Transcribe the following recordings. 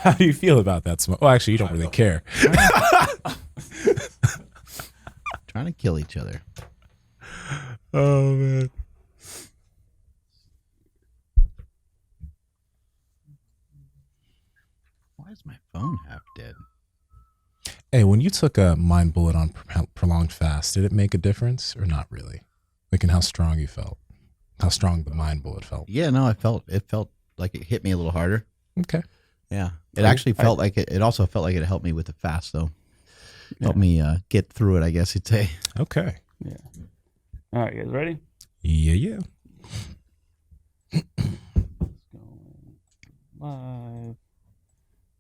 How do you feel about that smoke? Well, actually, you don't really care. Trying to kill each other. Oh, man. Why is my phone half dead? Hey, when you took a mind bullet on prolonged fast, did it make a difference or not really? Like in how strong you felt? How strong the mind bullet felt? Yeah, no, it felt like it hit me a little harder. Okay. Yeah. It actually felt like it also felt like it helped me with the fast though. Helped me get through it, I guess you'd say. Okay. Yeah. All right, you guys ready? Yeah. Live.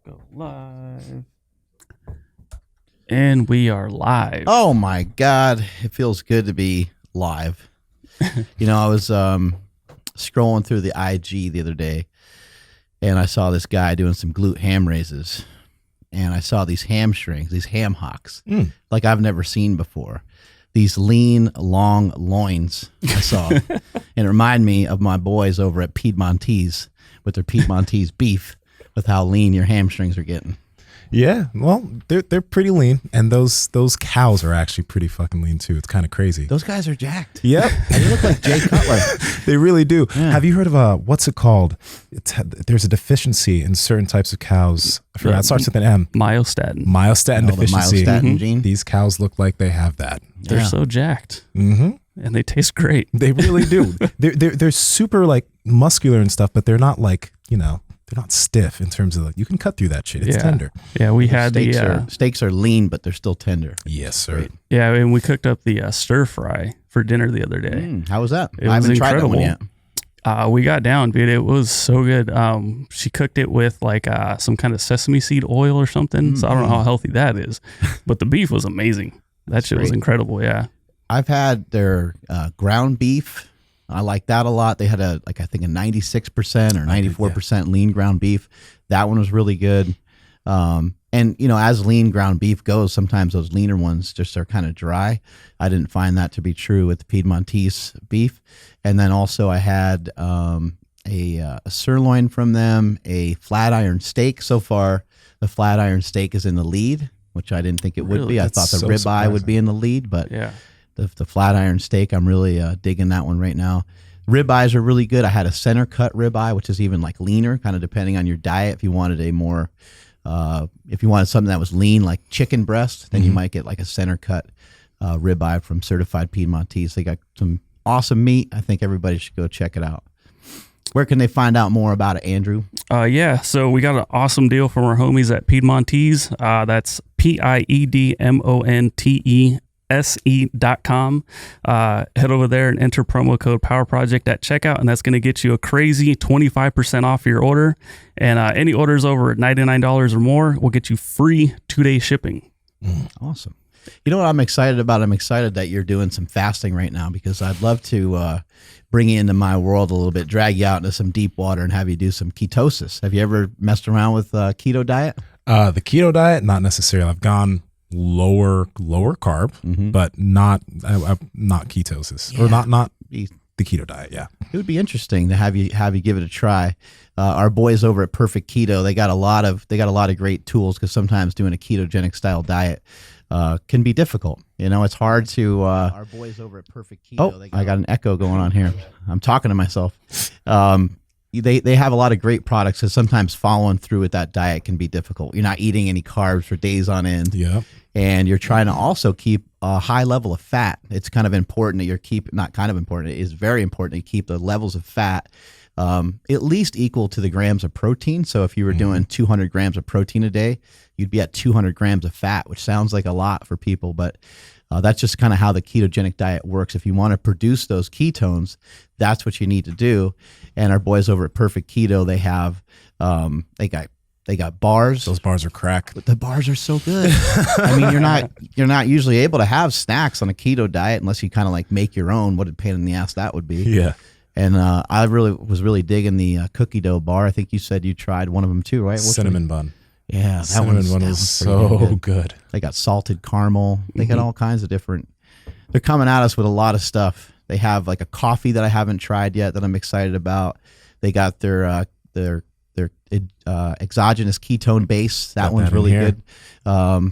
Go live. And we are live. Oh my God. It feels good to be live. You know, I was scrolling through the IG the other day and I saw this guy doing some glute ham raises. And I saw these hamstrings, these ham hocks, like I've never seen before. These lean, long loins I saw. And it reminded me of my boys over at Piedmontese with their Piedmontese beef with how lean your hamstrings are getting. Yeah, well, they're pretty lean, and those cows are actually pretty fucking lean too. It's kind of crazy. Those guys are jacked. Yep. They look like Jay Cutler. They really do. Yeah. Have you heard of what's it called? There's a deficiency in certain types of cows. I forgot. It starts with an M. Myostatin. Myostatin deficiency. The myostatin gene. These cows look like they have that. They're so jacked. Mm-hmm. And they taste great. They really do. They're super like muscular and stuff, but they're not like, you know, they're not stiff in terms of like, you can cut through that shit. It's tender. Yeah, we had steaks are lean, but they're still tender. Yes, sir. Great. Yeah, and we cooked up the stir fry for dinner the other day. How was that? It I was haven't tried that one incredible. yet. We got down, dude. It was so good. She cooked it with like some kind of sesame seed oil or something. So I don't know how healthy that is, but the beef was amazing. That shit was incredible. Yeah. I've had their ground beef. I like that a lot. They had I think a 96% or 94% lean ground beef. That one was really good. And you know, as lean ground beef goes, sometimes those leaner ones just are kind of dry. I didn't find that to be true with the Piedmontese beef. And then also I had a sirloin from them, a flat iron steak. So far, the flat iron steak is in the lead, which I didn't think it would be. I thought the ribeye would be in the lead, but the flat iron steak, I'm really digging that one right now. Ribeyes are really good. I had a center cut ribeye, which is even like leaner, kind of depending on your diet. If you wanted if you wanted something that was lean, like chicken breast, then you might get like a center cut ribeye from Certified Piedmontese. They got some awesome meat. I think everybody should go check it out. Where can they find out more about it, Andrew? So we got an awesome deal from our homies at Piedmontese. That's PIEDMONTESE.com. Head over there and enter promo code PowerProject at checkout, and that's going to get you a crazy 25% off your order. And any orders over $99 or more will get you free 2-day shipping. Awesome. You know what I'm excited about? I'm excited that you're doing some fasting right now, because I'd love to bring you into my world a little bit, drag you out into some deep water and have you do some ketosis. Have you ever messed around with keto diet? The keto diet, not necessarily. I've gone lower carb, but not ketosis or not the keto diet. Yeah, it would be interesting to have you give it a try. Our boys over at Perfect Keto, they got a lot of great tools, because sometimes doing a ketogenic style diet can be difficult. You know, it's hard to. Our boys over at Perfect Keto. I got an echo going on here. I'm talking to myself. They have a lot of great products, because sometimes following through with that diet can be difficult. You're not eating any carbs for days on end. Yeah. And you're trying to also keep a high level of fat. It's kind of important that it is very important that you keep the levels of fat at least equal to the grams of protein. So if you were doing 200 grams of protein a day, you'd be at 200 grams of fat, which sounds like a lot for people, but that's just kind of how the ketogenic diet works. If you want to produce those ketones, that's what you need to do. And our boys over at Perfect Keto, they have they got bars. Those bars are crack. But the bars are so good. I mean, you're not usually able to have snacks on a keto diet unless you kind of like make your own. What a pain in the ass that would be. Yeah. And I was really digging the cookie dough bar. I think you said you tried one of them too, right? Cinnamon bun. Yeah, that cinnamon one was so good. They got salted caramel. They got all kinds of different. They're coming at us with a lot of stuff. They have like a coffee that I haven't tried yet that I'm excited about. They got their They're exogenous ketone base. That Got one's that in really here. good.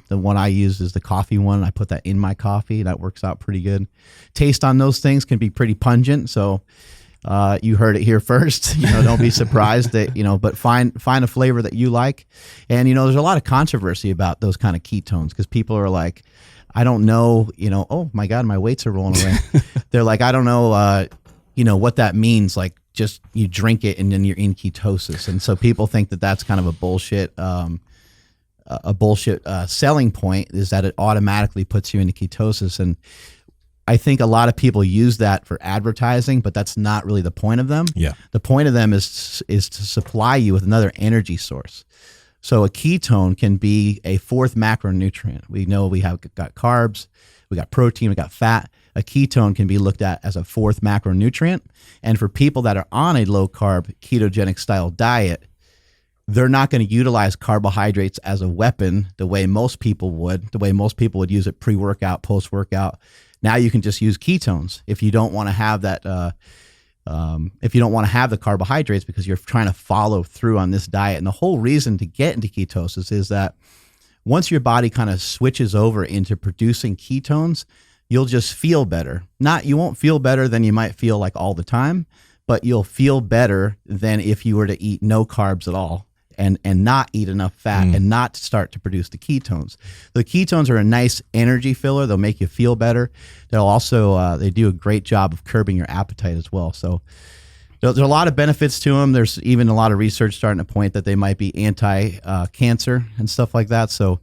The one I use is the coffee one. I put that in my coffee. That works out pretty good. Taste on those things can be pretty pungent. So you heard it here first. Don't be surprised that, but find a flavor that you like. And, there's a lot of controversy about those kind of ketones because people are like, I don't know, oh my God, my weights are rolling away. They're like, I don't know, what that means. Like, just you drink it and then you're in ketosis. And so people think that that's kind of a bullshit selling point, is that it automatically puts you into ketosis. And I think a lot of people use that for advertising, but that's not really the point of them. Yeah. The point of them is to supply you with another energy source. So a ketone can be a fourth macronutrient. We know we have got carbs, we got protein, we got fat. A ketone can be looked at as a fourth macronutrient. And for people that are on a low carb ketogenic style diet, they're not going to utilize carbohydrates as a weapon the way most people would, use it pre-workout, post-workout. Now you can just use ketones if you don't want to have that, if you don't want to have the carbohydrates because you're trying to follow through on this diet. And the whole reason to get into ketosis is that once your body kind of switches over into producing ketones, you'll just feel better. You won't feel better than you might feel like all the time, but you'll feel better than if you were to eat no carbs at all and not eat enough fat and not start to produce the ketones. The ketones are a nice energy filler. They'll make you feel better. They'll also, they do a great job of curbing your appetite as well. So there's a lot of benefits to them. There's even a lot of research starting to point that they might be anti-cancer and stuff like that. So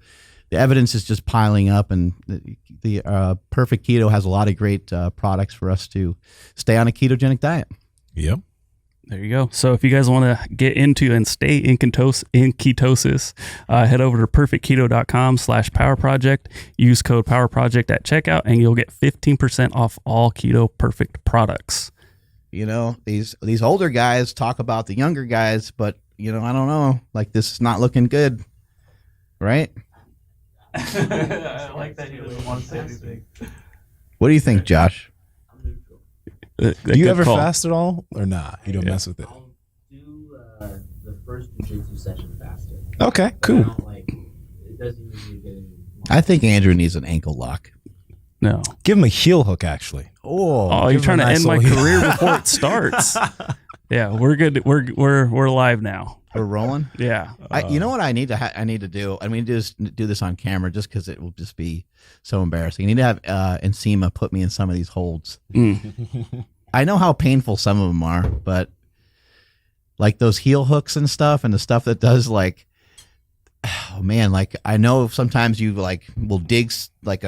the evidence is just piling up, and the Perfect Keto has a lot of great products for us to stay on a ketogenic diet. Yep. There you go. So if you guys want to get into and stay in ketosis, head over to perfectketo.com/powerproject. Use code PowerProject at checkout, and you'll get 15% off all Keto Perfect products. These older guys talk about the younger guys, but I don't know. Like, this is not looking good, right? I like that you don't want to say anything. What do you think, Josh? Do you ever fast at all or not? You don't mess with it. I'll do the first jiu-jitsu session fasted. Okay, But cool. I don't, it doesn't usually get any. I think Andrew needs an ankle lock. No. Give him a heel hook, actually. Oh, you're trying to end my career before it starts. Yeah, we're good. We're live now. We're rolling. Yeah. You know what I need to I need to do? I mean, just do this on camera, just because it will just be so embarrassing. I need to have Nsima put me in some of these holds. I know how painful some of them are, but like those heel hooks and stuff, and the stuff that does like, oh man, like I know sometimes you like will dig like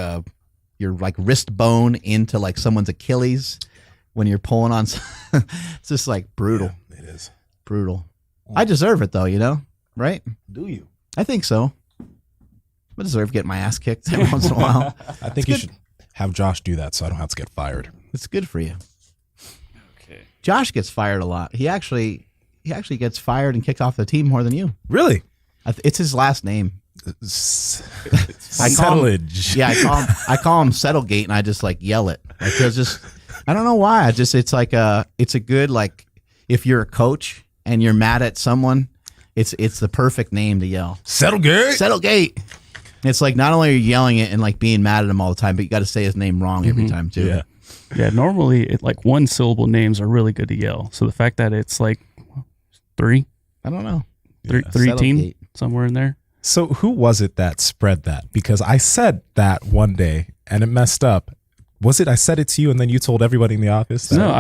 your like wrist bone into like someone's Achilles when you're pulling on. It's just like brutal. Yeah, it is brutal. I deserve it though, right? Do you? I think so. I deserve getting my ass kicked every once in a while. I think you should have Josh do that so I don't have to get fired. It's good for you. Okay. Josh gets fired a lot. He actually gets fired and kicked off the team more than you. Really? It's his last name. Settlage. I call him Settlegate, and I just like yell it. Like, it's just, I don't know why. It's like it's a good, like, if you're a coach and you're mad at someone, it's the perfect name to yell. Settlegate. Settlegate. It's like not only are you yelling it and like being mad at him all the time, but you got to say his name wrong every time too. Yeah. Yeah. Normally, like one syllable names are really good to yell. So the fact that it's like three, I don't know. three team Settlegate. somewhere in there. So who was it that spread that? Because I said that one day and it messed up. Was it I said it to you and then you told everybody in the office? That No,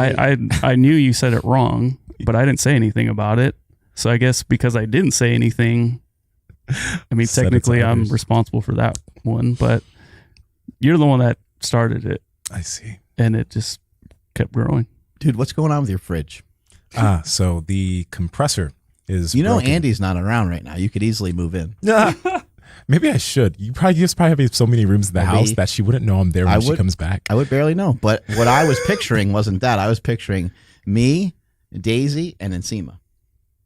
I knew you said it wrong, but I didn't say anything about it. So I guess because I didn't say anything, I mean, Said it to technically I'm others. responsible for that one, but you're the one that started it, I see. and it just kept growing. Dude, what's going on with your fridge? So the compressor is broken. Andy's not around right now. You could easily move in. Maybe I should. You probably have so many rooms in the Maybe. house that she wouldn't know I'm there when she comes back. I would barely know. But what I was picturing wasn't that. I was picturing me, Daisy, and Nsima.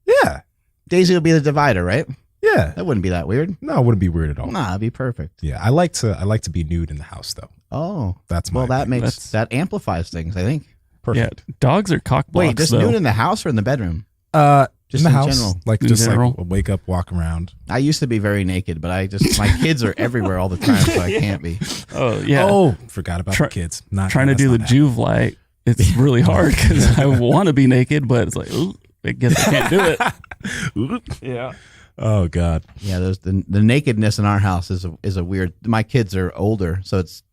Yeah. Daisy would be the divider, right? Yeah. That wouldn't be that weird. No, it wouldn't be weird at all. Nah, it'd be perfect. Yeah. I like to be nude in the house though. Oh, That's my well, that thing. makes that amplifies things, I think. Perfect. Yeah, dogs are cock blocks. Wait, just though. nude in the house or in the bedroom? Just in the in house, general. like In just general. like wake up, walk around. I used to be very naked, but my kids are everywhere all the time, so I can't be. Oh yeah. Oh, forgot about Try- the kids. Not Trying to that's do the not happening. Juve light. It's really hard because I want to be naked, but it's like, ooh, I guess I can't do it. Yeah. Oh God. Yeah, the nakedness in our house is a weird. My kids are older, so it's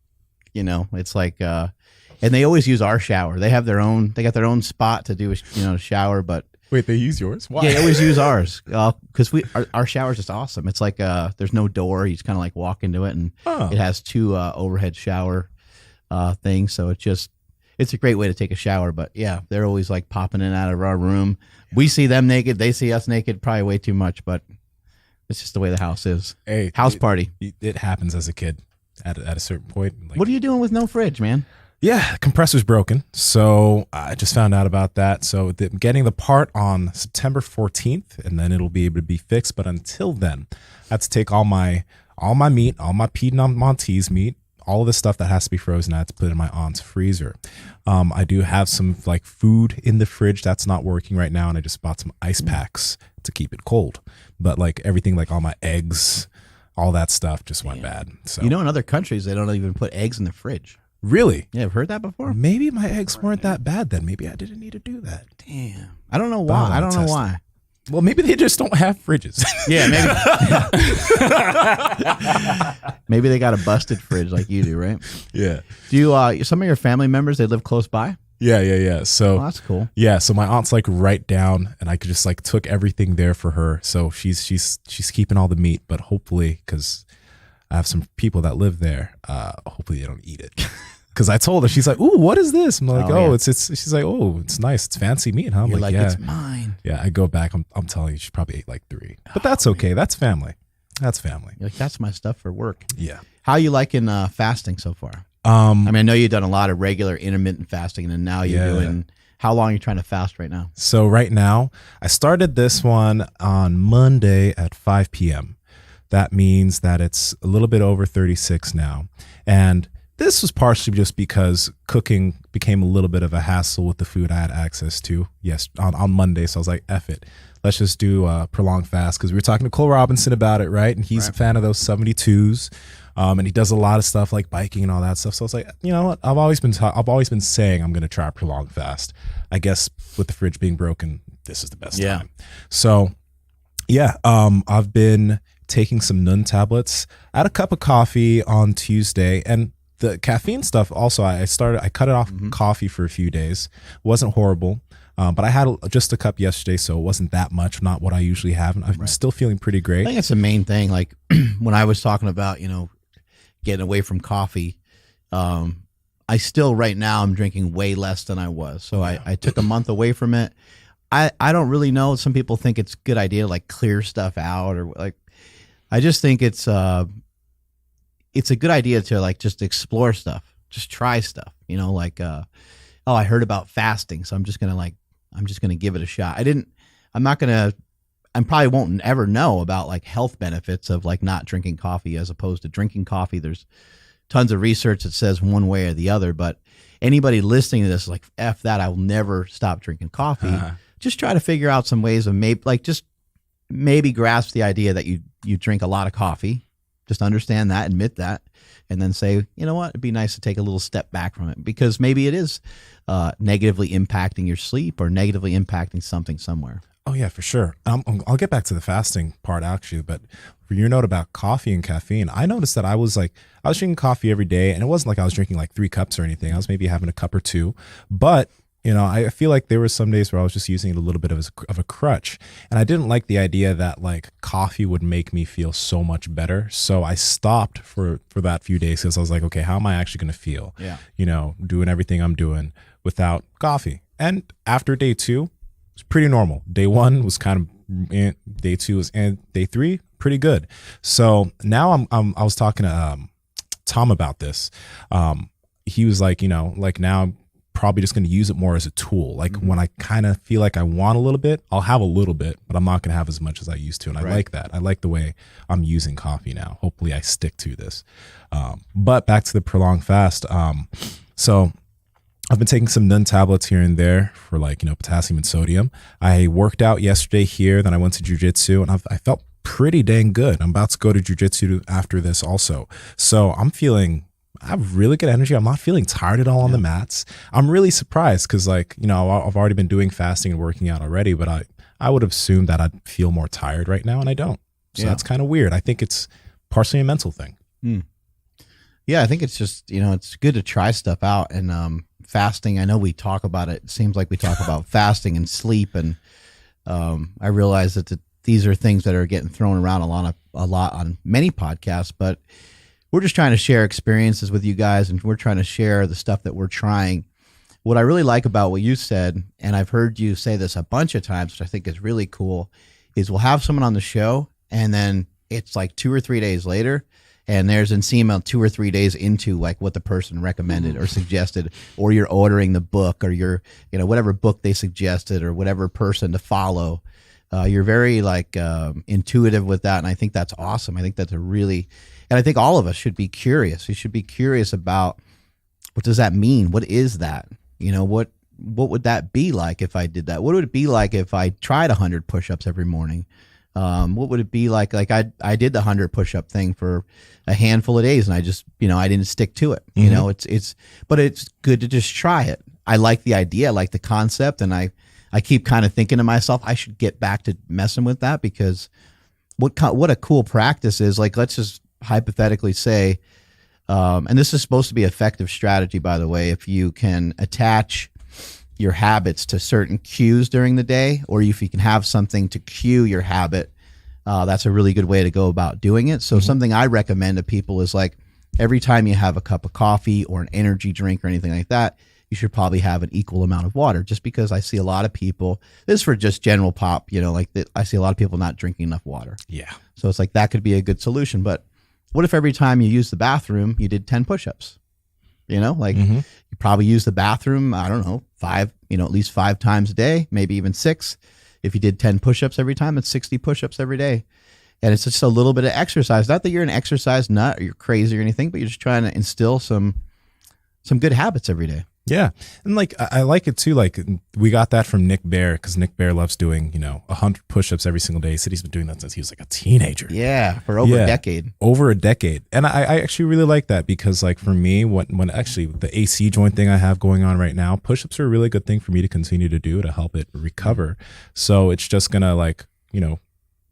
it's like and they always use our shower. They have their own. They got their own spot to do a shower, but Wait, they use yours? Why? yeah, they always use ours because our shower is just awesome. It's like there's no door. You just kind of like walk into it, and Oh. it has two overhead shower things. So it's a great way to take a shower. But yeah, they're always like popping in and out of our room. We see them naked. They see us naked. Probably way too much, but it's just the way the house is. Hey, House party. It happens as a kid at a certain point. Like, What are you doing with no fridge, man? Yeah, compressor's broken. So I just found out about that. So getting the part on September 14th, and then it'll be able to be fixed. But until then, I have to take all my meat, all my Piedmontese meat, all of the stuff that has to be frozen. I have to put it in my aunt's freezer. I do have some like food in the fridge that's not working right now, and I just bought some ice packs to keep it cold. But like everything, like all my eggs, all that stuff just went bad. So In other countries, they don't even put eggs in the fridge. really, Yeah, I've heard that before. maybe my eggs weren't that bad then. Maybe I didn't need to do that. Damn. I don't know why. I don't know Test it. why. Well, maybe they just don't have fridges. Yeah, maybe. Maybe they got a busted fridge like you do, right? Yeah. Do you? Some of your family members, they live close by? Yeah. So Oh, that's cool. yeah, so my aunt's like right down, and I could just like took everything there for her. So she's keeping all the meat, but hopefully, because I have some people that live there, hopefully they don't eat it. Because I told her, she's like, "Ooh, what is this?" I'm like, Oh, yeah. it's." She's like, "Oh, it's nice. It's fancy meat, huh?" I'm You're like, yeah, it's mine. yeah. I go back. I'm telling you, she probably ate like 3, but that's okay. That's family. That's family. You're like, that's my stuff for work. Yeah. How you liking fasting so far? I mean, I know you've done a lot of regular intermittent fasting, and then now you're Yeah. doing. How long are you trying to fast right now? So right now, I started this one on Monday at 5 p.m. That means that it's a little bit over 36 now. And this was partially just because cooking became a little bit of a hassle with the food I had access to. Yes, on Monday. So I was like, F it. Let's just do a prolonged fast, because we were talking to Cole Robinson about it, right? And he's a fan of those 72s. And he does a lot of stuff like biking and all that stuff. So I was like, you know what? I've always been saying I'm going to try a prolonged fast. I guess with the fridge being broken, this is the best time. So yeah, I've been taking some Nun tablets. I had a cup of coffee on Tuesday, and the caffeine stuff also, I cut it off coffee for a few days. It wasn't horrible. But I had just a cup yesterday, so it wasn't that much, not what I usually have. And I'm still feeling pretty I great. think it's the main thing. Like when I was talking about, getting away from coffee, I still right now I'm drinking way less than I was. So I took a month away from it. I don't really know. Some people think it's a good idea to like clear stuff out, or like, I just think it's a good idea to like just explore stuff, just try stuff, like, oh, I heard about fasting, so I'm just going to give it a shot. I probably won't ever know about like health benefits of like not drinking coffee as opposed to drinking coffee. There's tons of research that says one way or the other, but anybody listening to this is like, F that, I will never stop drinking coffee. Just try to figure out some ways of maybe grasp the idea that you drink a lot of coffee. Just understand that, admit that, and then say, you know what, it'd be nice to take a little step back from it, because maybe it is negatively impacting your sleep or negatively impacting something somewhere. Oh yeah, for sure. I'll get back to the fasting part actually, but for your note about coffee and caffeine, I noticed that I was drinking coffee every day, and it wasn't like I was drinking like 3 cups or anything. I was maybe having a cup or 2, but I feel like there were some days where I was just using it a little bit of a crutch, and I didn't like the idea that like coffee would make me feel so much better. So I stopped for that few days, because I was like, okay, how am I actually going to feel? Yeah. Doing everything I'm doing without coffee. And after day 2, it's pretty normal. Day 1 was kind of, day 2 was, and day 3 pretty good. So now I was talking to Tom about this. He was like, now I'm probably just going to use it more as a tool. Like when I kind of feel like I want a little bit, I'll have a little bit, but I'm not going to have as much as I used to. And I like that. I like the way I'm using coffee now. Hopefully I stick to this. But back to the prolonged fast. So I've been taking some Nun tablets here and there for like, potassium and sodium. I worked out yesterday here, then I went to Jiu-jitsu, and I felt pretty dang good. I'm about to go to Jiu-jitsu after this also. So I have really good energy. I'm not feeling tired at all on the mats. I'm really surprised because I've already been doing fasting and working out already, but I would have assumed that I'd feel more tired right now, and I don't. So that's kind of weird. I think it's partially a mental thing. Yeah, I think it's just, it's good to try stuff out. And fasting, I know we talk about it. It seems like we talk about fasting and sleep. And I realize that these are things that are getting thrown around a lot on many podcasts, but we're just trying to share experiences with you guys, and we're trying to share the stuff that we're trying. What I really like about what you said, and I've heard you say this a bunch of times, which I think is really cool, is we'll have someone on the show, and then it's like 2 or 3 days later, and there's Nsima 2 or 3 days into like what the person recommended or suggested, or you're ordering the book, or you're, whatever book they suggested, or whatever person to follow. You're very intuitive with that, and I think that's awesome. I think that's and I think all of us should be curious. We should be curious about, what does that mean? What is that? What would that be like if I did that? What would it be like if I tried 100 push-ups every morning? What would it be like? Like I did the 100 push-up thing for a handful of days, and I just, I didn't stick to it. But it's good to just try it. I like the idea, I like the concept, and I keep kind of thinking to myself, I should get back to messing with that, because what a cool practice is. Like, let's just hypothetically say, and this is supposed to be effective strategy, by the way, if you can attach your habits to certain cues during the day, or if you can have something to cue your habit, that's a really good way to go about doing it. So something I recommend to people is like, every time you have a cup of coffee or an energy drink or anything like that, you should probably have an equal amount of water, just because I see a lot of people, this is for just general pop, I see a lot of people not drinking enough water. Yeah. So it's like, that could be a good solution. But what if every time you use the bathroom, you did 10 push-ups? You probably use the bathroom, I don't know, 5, at least 5 times a day, maybe even 6. If you did 10 push-ups every time, it's 60 push-ups every day. And it's just a little bit of exercise. Not that you're an exercise nut or you're crazy or anything, but you're just trying to instill some good habits every day. Yeah. And I like it too. Like, we got that from Nick Bear, because Nick Bear loves doing, 100 push-ups every single day. He said he's been doing that since he was like a teenager. Yeah. For over a decade. Over a decade. And I actually really like that, because for me, when actually the AC joint thing I have going on right now, push-ups are a really good thing for me to continue to do to help it recover. So it's just going to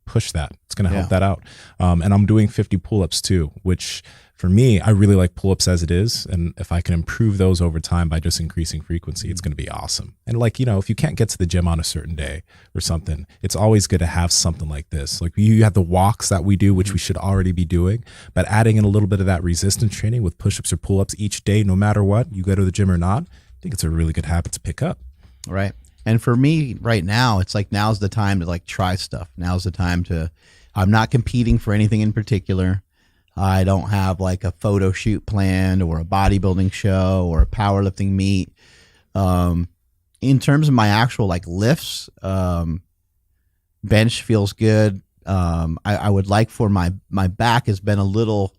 push that. It's going to help that out. And I'm doing 50 pull-ups too, which for me, I really like pull-ups as it is. And if I can improve those over time by just increasing frequency, it's going to be awesome. And if you can't get to the gym on a certain day or something, it's always good to have something like this. Like, you have the walks that we do, which we should already be doing, but adding in a little bit of that resistance training with push-ups or pull-ups each day, no matter what, you go to the gym or not, I think it's a really good habit to pick up. Right. And for me right now, it's like, now's the time to try stuff. Now's the time I'm not competing for anything in particular. I don't have a photo shoot planned, or a bodybuilding show, or a powerlifting meet. In terms of my actual lifts, bench feels good. I would like for my back has been a little,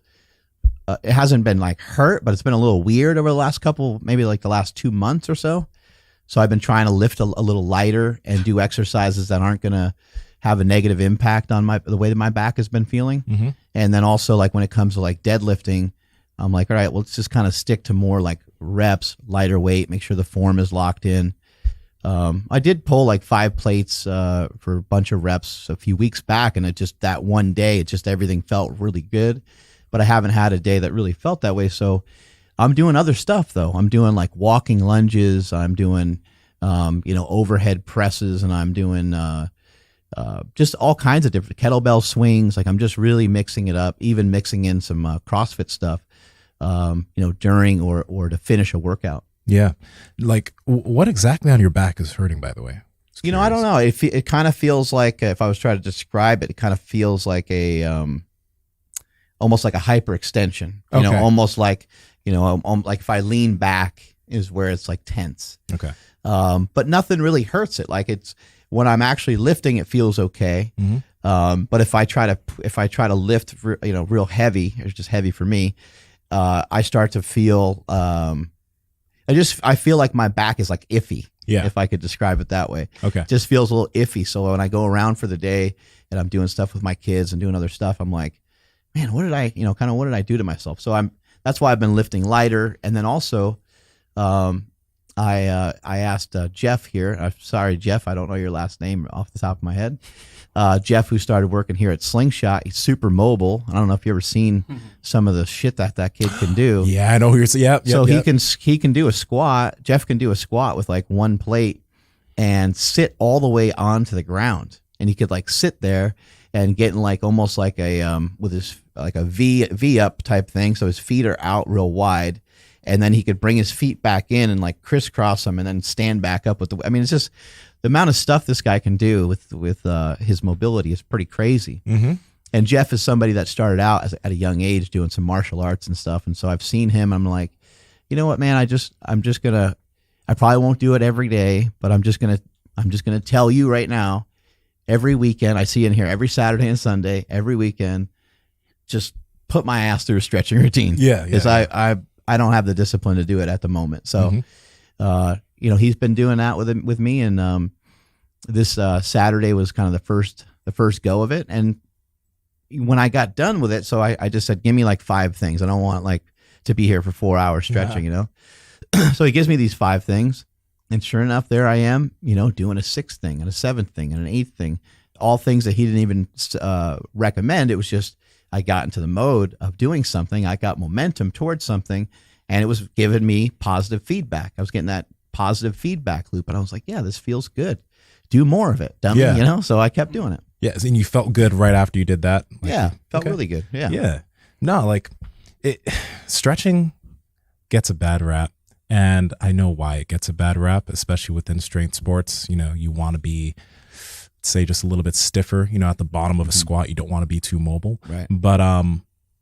it hasn't been hurt, but it's been a little weird over the last couple, maybe the last 2 months or so. So I've been trying to lift a little lighter and do exercises that aren't going to have a negative impact on the way that my back has been feeling. And then also when it comes to deadlifting, I'm like, all right, well, let's just kind of stick to more reps, lighter weight, make sure the form is locked in. I did pull 5 plates for a bunch of reps a few weeks back, and it just, that one day, everything felt really good, but I haven't had a day that really felt that way. So I'm doing other stuff though. I'm doing walking lunges. I'm doing, overhead presses, and I'm doing, just all kinds of different kettlebell swings. I'm just really mixing it up, even mixing in some CrossFit stuff, during or to finish a workout. Yeah. What exactly on your back is hurting, by the way? I don't know. It kind of feels like, if I was trying to describe it, it kind of feels like almost like a hyperextension, almost like if I lean back is where it's tense. Okay. But nothing really hurts it. It's, when I'm actually lifting, it feels okay. But if I try to lift, real heavy, it's just heavy for me. I start to feel I feel like my back is like iffy. Yeah. If I could describe it that way. Okay. It just feels a little iffy. So when I go around for the day and I'm doing stuff with my kids and doing other stuff, I'm like, man, what did I do to myself? So that's why I've been lifting lighter. And then also, I asked Jeff here. I'm sorry, Jeff, I don't know your last name off the top of my head. Jeff, who started working here at Slingshot, he's super mobile. I don't know if you ever seen some of the shit that kid can do. Yeah, I know who you're saying. Yep, So yep. he can do a squat. Jeff can do a squat with like one plate and sit all the way onto the ground, and he could like sit there and get in like almost like a with his like a V up type thing. So his feet are out real wide, and then he could bring his feet back in and like crisscross them, and then stand back up with the. I mean, it's just the amount of stuff this guy can do with his mobility is pretty crazy. Mm-hmm. And Jeff is somebody that started out at a young age doing some martial arts and stuff. And so I've seen him. I'm like, you know what, man? I'm just gonna. I probably won't do it every day, but I'm just gonna tell you right now. Every weekend, I see you in here every Saturday and Sunday. Every weekend, just put my ass through a stretching routine. Yeah, because I don't have the discipline to do it at the moment. So, he's been doing that with me, and this Saturday was kind of the first go of it. And when I got done with it, so I just said, give me like 5 things. I don't want like to be here for 4 hours stretching, So he gives me these 5 things. And sure enough, there I am, doing a 6th thing and a 7th thing and an 8th thing, all things that he didn't even recommend. It was just, I got into the mode of doing something. I got momentum towards something, and it was giving me positive feedback. I was getting that positive feedback loop, and I was like, yeah, this feels good. Do more of it, dummy, Yeah. So I kept doing it. Yes, and you felt good right after you did that? Like, yeah, felt okay. really good. Yeah. Yeah. No, like stretching gets a bad rap. And I know why it gets a bad rap, especially within strength sports. You want to be, say, just a little bit stiffer, at the bottom of a squat. You don't want to be too mobile. Right. But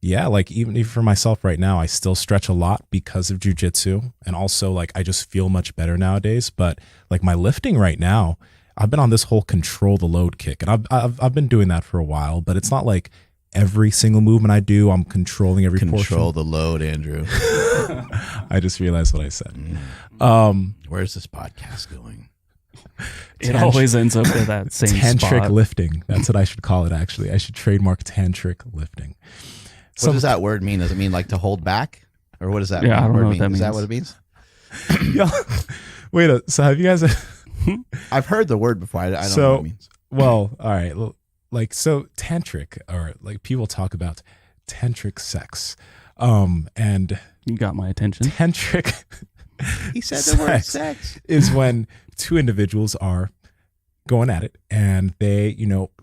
yeah, like even for myself right now, I still stretch a lot because of jiu-jitsu. And also like I just feel much better nowadays. But like my lifting right now, I've been on this whole control the load kick. And I've been doing that for a while, but it's not like every single movement I do, I'm controlling every portion. Control the load, Andrew. I just realized what I said. Where's this podcast going? It always ends up with that same tantric spot. lifting. That's what I should call it, actually. I should trademark tantric lifting. What does that word mean? Does it mean like to hold back? Or what does that Yeah, I don't word know what mean? that Is that means. what it means? Wait, so have you guys... I've heard the word before. I don't know So- what it means. Well, all right. Like, so tantric, or like people talk about tantric sex. And You got my attention. tantric He said the word sex sex. is when 2 individuals are going at it and they,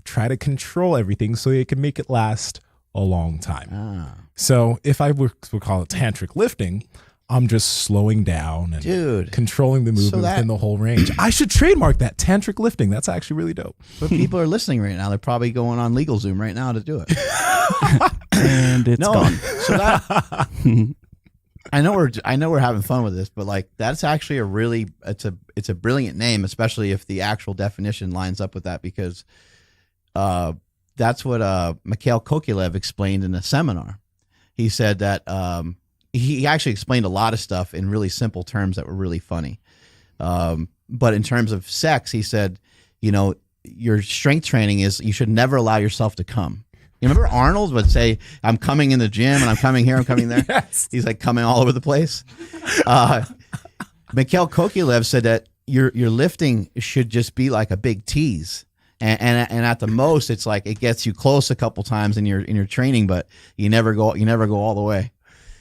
try to control everything so they can make it last a long time. Ah. So if I would call it tantric lifting, I'm just slowing down and Dude. controlling the movement that- within the whole range. I should trademark that, tantric lifting. That's actually really dope. But people are listening right now. They're probably going on LegalZoom right now to do it. And it's No, gone. so that I know we're having fun with this, but like that's actually it's a brilliant name, especially if the actual definition lines up with that, because that's what Mikhail Kokylev explained in a seminar. He said that he actually explained a lot of stuff in really simple terms that were really funny. But in terms of sex, he said, your strength training is you should never allow yourself to come. You remember Arnold would say, I'm coming in the gym and I'm coming here, I'm coming there. Yes. He's like coming all over the place. Mikhail Kokylev said that your lifting should just be like a big tease. And at the most, it's like it gets you close a couple times in your training, but you never go all the way.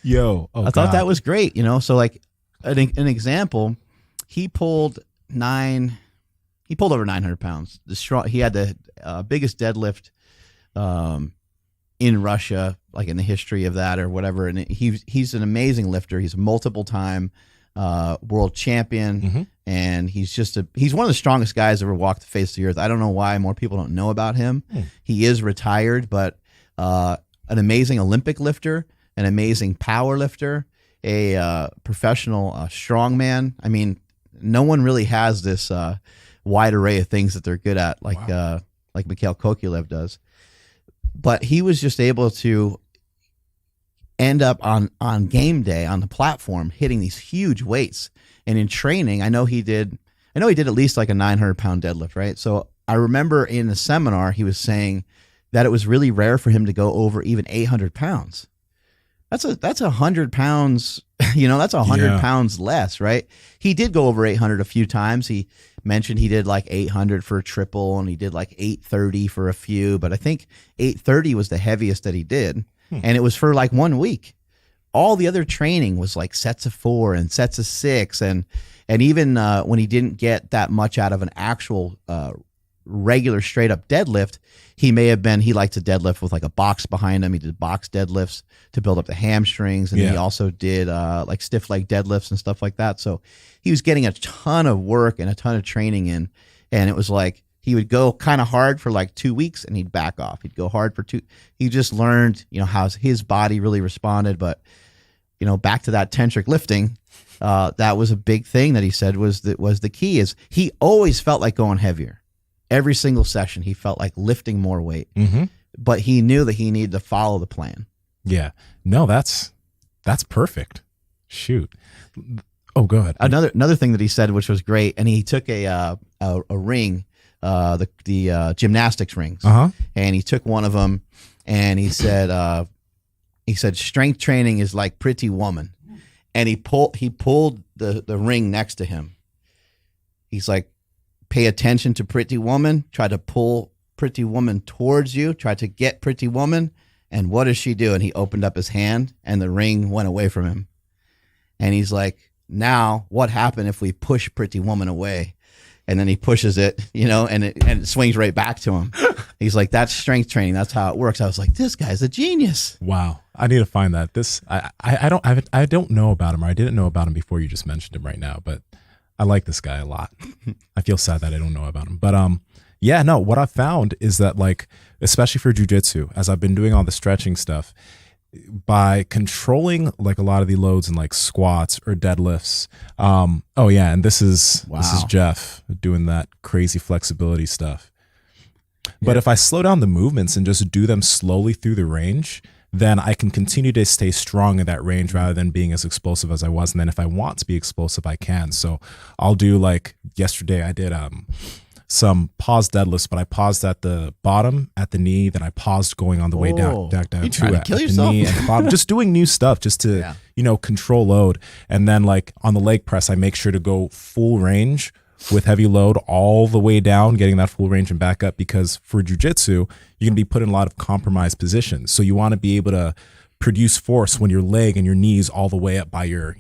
Yo, I thought that was great, So like an example, he pulled over 900 pounds. He had the biggest deadlift in Russia, like in the history of that or whatever. And he's an amazing lifter. He's a multiple time world champion, and he's one of the strongest guys ever walked the face of the earth. I don't know why more people don't know about him. He is retired, but an amazing Olympic lifter, an amazing power lifter, a professional strongman. I mean, no one really has this wide array of things that they're good at, like Mikhail Kokylev does. But he was just able to end up on game day on the platform hitting these huge weights. And in training, I know he did at least like a 900-pound deadlift, right? So I remember in the seminar he was saying that it was really rare for him to go over even 800 pounds. That's 100 pounds, that's 100 pounds less, right? He did go over 800 a few times. He mentioned he did like 800 for a triple and he did like 830 for a few, but I think 830 was the heaviest that he did. And it was for like 1 week. All the other training was like sets of 4 and sets of 6. And even when he didn't get that much out of an actual regular straight up deadlift, he liked to deadlift with like a box behind him. He did box deadlifts to build up the hamstrings. And he also did like stiff leg deadlifts and stuff like that. So he was getting a ton of work and a ton of training in. And it was like, he would go kind of hard for like 2 weeks and he'd back off. He'd go hard for 2. He just learned, how his body really responded. But, back to that tantric lifting, that was a big thing that he said was the key is he always felt like going heavier. Every single session, he felt like lifting more weight, but he knew that he needed to follow the plan. Yeah, no, that's perfect. Shoot. Oh, go ahead. Another thing that he said, which was great. And he took a ring, the gymnastics rings, and he took one of them, and he said strength training is like Pretty Woman, and he pulled the ring next to him. He's like, pay attention to Pretty Woman. Try to pull Pretty Woman towards you. Try to get Pretty Woman, and what does she do? And he opened up his hand, and the ring went away from him. And he's like, now what happened if we push Pretty Woman away? And then he pushes it, and it swings right back to him. He's like, that's strength training. That's how it works. I was like, this guy's a genius. Wow. I need to find that. I don't know about him, or I didn't know about him before you just mentioned him right now, but I like this guy a lot. I feel sad that I don't know about him. But what I found is that, like, especially for jiu-jitsu, as I've been doing all the stretching stuff, by controlling like a lot of the loads in like squats or deadlifts. And this is Jeff doing that crazy flexibility stuff. But if I slow down the movements and just do them slowly through the range, then I can continue to stay strong in that range rather than being as explosive as I was. And then if I want to be explosive, I can. So I'll do, like yesterday I did some paused deadlifts, but I paused at the bottom, at the knee, then I paused going on the way down you trying to kill yourself? The knee and the bottom, just doing new stuff just to control load. And then like on the leg press, I make sure to go full range with heavy load all the way down, getting that full range and back up, because for jiu-jitsu, you're gonna be put in a lot of compromised positions. So you want to be able to produce force when your leg and your knees all the way up by your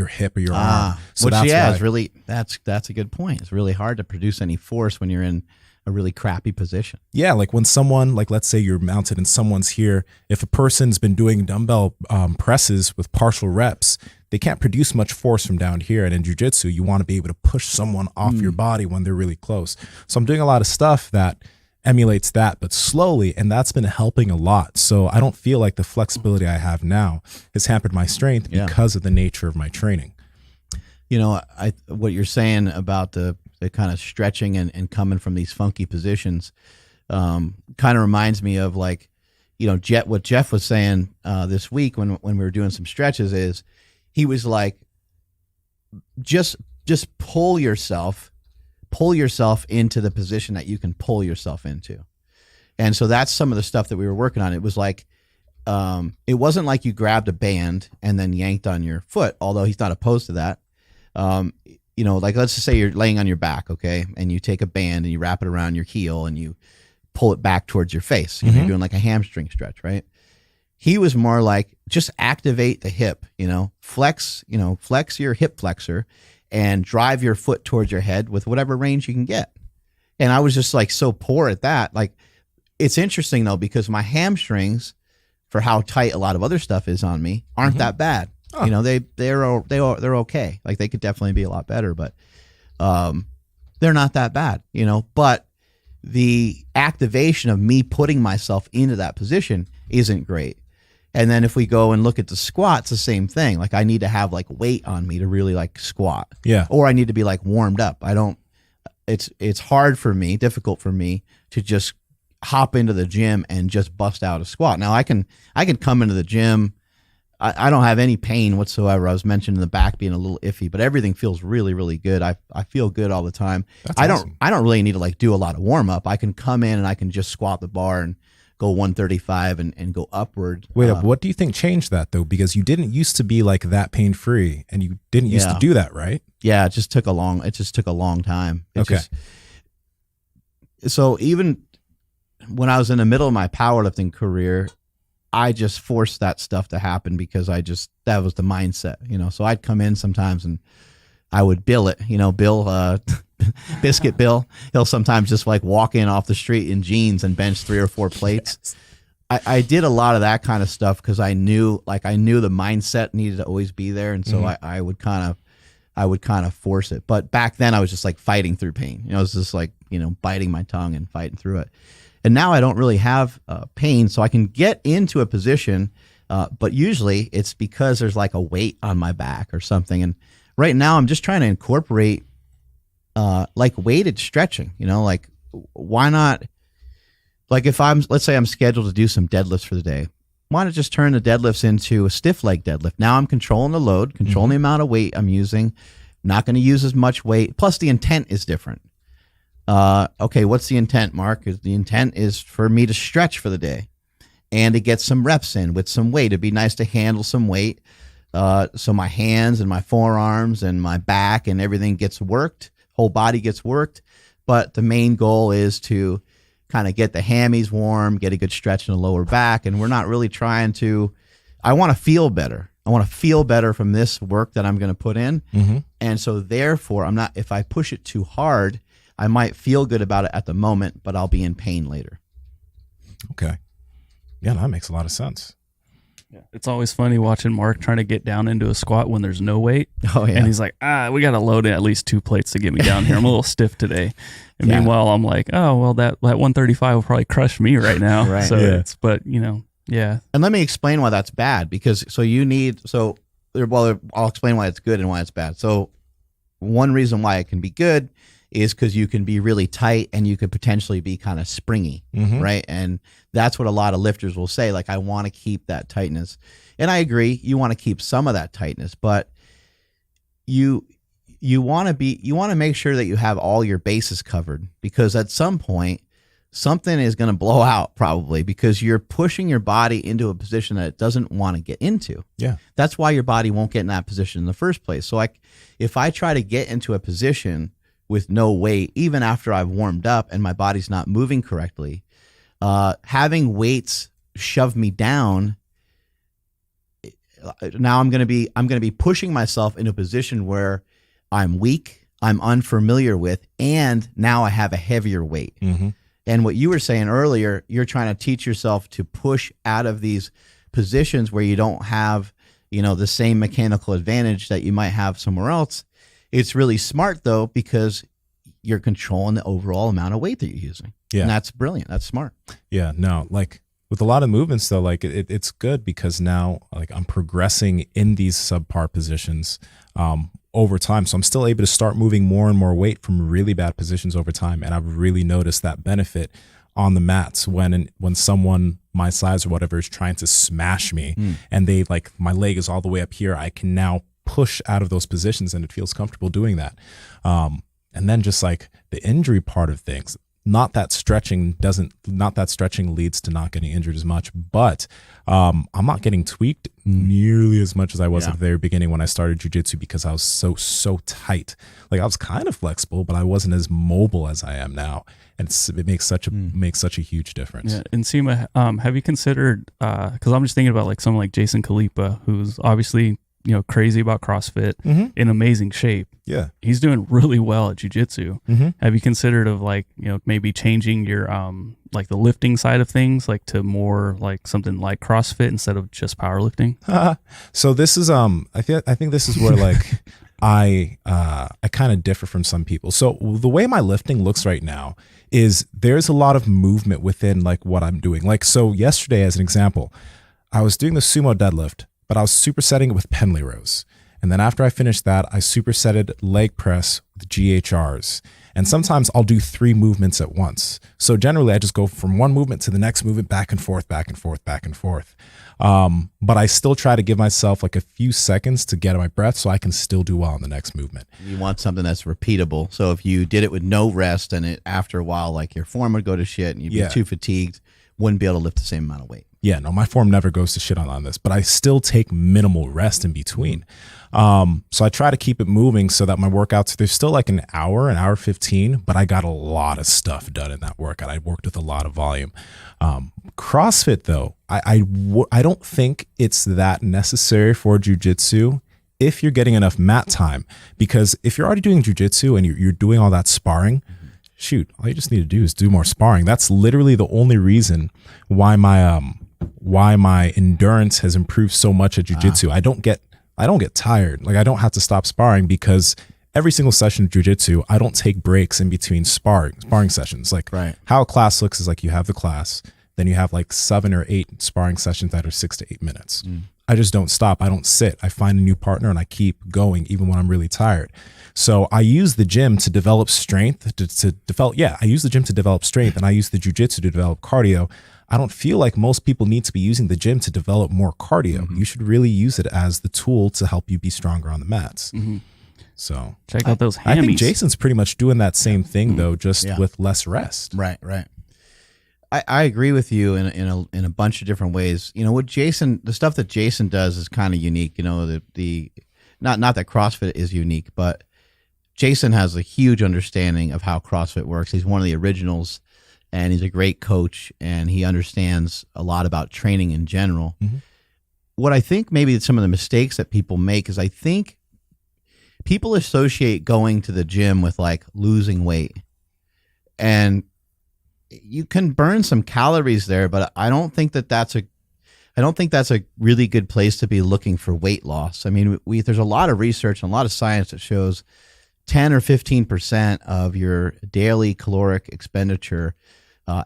hip or your arm. So that's a good point. It's really hard to produce any force when you're in a really crappy position. Yeah, like when someone, like let's say you're mounted and someone's here, if a person's been doing dumbbell presses with partial reps, they can't produce much force from down here. And in jiu-jitsu, you want to be able to push someone off your body when they're really close. So I'm doing a lot of stuff that emulates that, but slowly, and that's been helping a lot. So I don't feel like the flexibility I have now has hampered my strength because of the nature of my training. What you're saying about the kind of stretching and coming from these funky positions kind of reminds me of like, what Jeff was saying this week when we were doing some stretches is he was like, just pull yourself into the position that you can pull yourself into. And so that's some of the stuff that we were working on. It was like, it wasn't like you grabbed a band and then yanked on your foot, although he's not opposed to that. Like let's just say you're laying on your back, okay? And you take a band and you wrap it around your heel and you pull it back towards your face. You're doing like a hamstring stretch, right? He was more like, just activate the hip, flex your hip flexor and drive your foot towards your head with whatever range you can get. And I was just like so poor at that. Like, it's interesting though, because my hamstrings, for how tight a lot of other stuff is on me, aren't that bad. Oh. They're okay. Like they could definitely be a lot better, but they're not that bad, but the activation of me putting myself into that position isn't great. And then if we go and look at the squats, the same thing. Like I need to have like weight on me to really like squat. Yeah. Or I need to be like warmed up. It's hard for me, difficult for me to just hop into the gym and just bust out a squat. Now I can come into the gym I don't have any pain whatsoever. I was mentioning the back being a little iffy, but everything feels really, really good. I feel good all the time. That's I awesome. don't really need to like do a lot of warm up. I can come in and I can just squat the bar and go 135 and go upward. Wait up, what do you think changed that though? Because you didn't used to be like that pain free, and you didn't used to do that, right? Yeah, it just took a long time. Okay. So even when I was in the middle of my powerlifting career, I just forced that stuff to happen because that was the mindset, So I'd come in sometimes and I would bill it, Bill, Biscuit Bill. He'll sometimes just like walk in off the street in jeans and bench 3 or 4 plates. Yes. I did a lot of that kind of stuff because I knew the mindset needed to always be there, and so I would kind of force it. But back then I was just like fighting through pain. It was just like biting my tongue and fighting through it. And now I don't really have pain, so I can get into a position, but usually it's because there's like a weight on my back or something. And right now I'm just trying to incorporate like weighted stretching, like why not? Like if let's say I'm scheduled to do some deadlifts for the day, why not just turn the deadlifts into a stiff leg deadlift? Now I'm controlling the load, controlling the amount of weight I'm using, not going to use as much weight. Plus the intent is different. Okay, what's the intent, Mark? The intent is for me to stretch for the day and to get some reps in with some weight. It'd be nice to handle some weight. So my hands and my forearms and my back and everything gets worked, whole body gets worked. But the main goal is to kind of get the hammies warm, get a good stretch in the lower back. And we're not really trying to, I want to feel better. I want to feel better from this work that I'm going to put in. And so therefore if I push it too hard, I might feel good about it at the moment, but I'll be in pain later. Okay. Yeah, that makes a lot of sense. Yeah. It's always funny watching Mark trying to get down into a squat when there's no weight. Oh, yeah. And he's like, we got to load in at least 2 plates to get me down here. I'm a little stiff today. And meanwhile, I'm like, oh, well, that 135 will probably crush me right now. Right. So Yeah. yeah. And let me explain why that's bad, because I'll explain why it's good and why it's bad. So one reason why it can be good is because you can be really tight and you could potentially be kind of springy, right? And that's what a lot of lifters will say, like, I want to keep that tightness. And I agree, you want to keep some of that tightness, but you want to make sure that you have all your bases covered, because at some point something is going to blow out probably, because you're pushing your body into a position that it doesn't want to get into. Yeah. That's why your body won't get in that position in the first place. So if I try to get into a position with no weight, even after I've warmed up and my body's not moving correctly, having weights shove me down, now I'm going to be pushing myself into a position where I'm weak, I'm unfamiliar with, and now I have a heavier weight. And what you were saying earlier, you're trying to teach yourself to push out of these positions where you don't have, the same mechanical advantage that you might have somewhere else. It's really smart though, because you're controlling the overall amount of weight that you're using. Yeah. And that's brilliant. That's smart. Yeah, no, like with a lot of movements though, like it's good because now like I'm progressing in these subpar positions over time. So I'm still able to start moving more and more weight from really bad positions over time. And I've really noticed that benefit on the mats when someone my size or whatever is trying to smash me and they like my leg is all the way up here, I can now push out of those positions and it feels comfortable doing that. And then just like the injury part of things, not that stretching leads to not getting injured as much, but I'm not getting tweaked nearly as much as I was at the very beginning when I started jiu-jitsu, because I was so tight. Like I was kind of flexible, but I wasn't as mobile as I am now. And it makes such a huge difference. Yeah. And Nsima, have you considered, because I'm just thinking about like someone like Jason Khalipa, who's obviously, crazy about CrossFit, in amazing shape. Yeah. He's doing really well at jiu-jitsu. Have you considered of like, maybe changing your, like the lifting side of things, like to more like something like CrossFit instead of just powerlifting? So this is, I think this is where like I kind of differ from some people. So the way my lifting looks right now is there's a lot of movement within like what I'm doing. Like, so yesterday as an example, I was doing the sumo deadlift, but I was supersetting it with Pendlay rows. And then after I finished that, I supersetted leg press with GHRs. And sometimes I'll do 3 movements at once. So generally I just go from one movement to the next movement, back and forth, back and forth, back and forth. But I still try to give myself like a few seconds to get my breath so I can still do well in the next movement. You want something that's repeatable. So if you did it with no rest and it after a while, like your form would go to shit and you'd be too fatigued, wouldn't be able to lift the same amount of weight. Yeah, no, my form never goes to shit on this, but I still take minimal rest in between. So I try to keep it moving so that my workouts, there's still like an hour 15, but I got a lot of stuff done in that workout. I worked with a lot of volume. CrossFit though, I don't think it's that necessary for jiu-jitsu if you're getting enough mat time, because if you're already doing jiu-jitsu and you're doing all that sparring, shoot, all you just need to do is do more sparring. That's literally the only reason why my endurance has improved so much at jiu-jitsu. I don't get tired. Like I don't have to stop sparring because every single session of jiu-jitsu, I don't take breaks in between sparring sessions. Like how a class looks is like you have the class, then you have like 7 or 8 sparring sessions that are 6 to 8 minutes. I just don't stop. I don't sit. I find a new partner and I keep going even when I'm really tired. So I use the gym to develop strength, I use the gym to develop strength, and I use the jiu-jitsu to develop cardio. I don't feel like most people need to be using the gym to develop more cardio. You should really use it as the tool to help you be stronger on the mats. So check out those hammies. I think Jason's pretty much doing that same thing though, just with less rest. Right. I agree with you in a bunch of different ways. You know, what Jason, the stuff that Jason does is kind of unique. You know, not that CrossFit is unique, but Jason has a huge understanding of how CrossFit works. He's one of the originals, and he's a great coach, and he understands a lot about training in general. What I think maybe some of the mistakes that people make is I think people associate going to the gym with like losing weight, and you can burn some calories there, but I don't think that's a really good place to be looking for weight loss. I mean, there's a lot of research and a lot of science that shows 10 or 15% of your daily caloric expenditure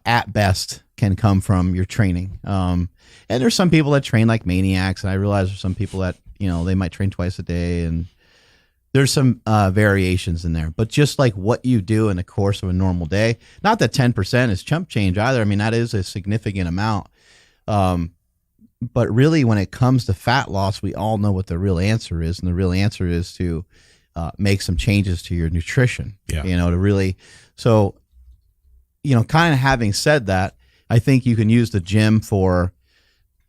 at best can come from your training. And there's some people that train like maniacs, and I realize there's some people that, you know, they might train twice a day, and there's some variations in there. But just like what you do in the course of a normal day, not that 10% is chump change either. I mean, that is a significant amount. But really, when it comes to fat loss, we all know what the real answer is. And the real answer is to make some changes to your nutrition, you know, to really, so, you know, kind of having said that, I think you can use the gym for,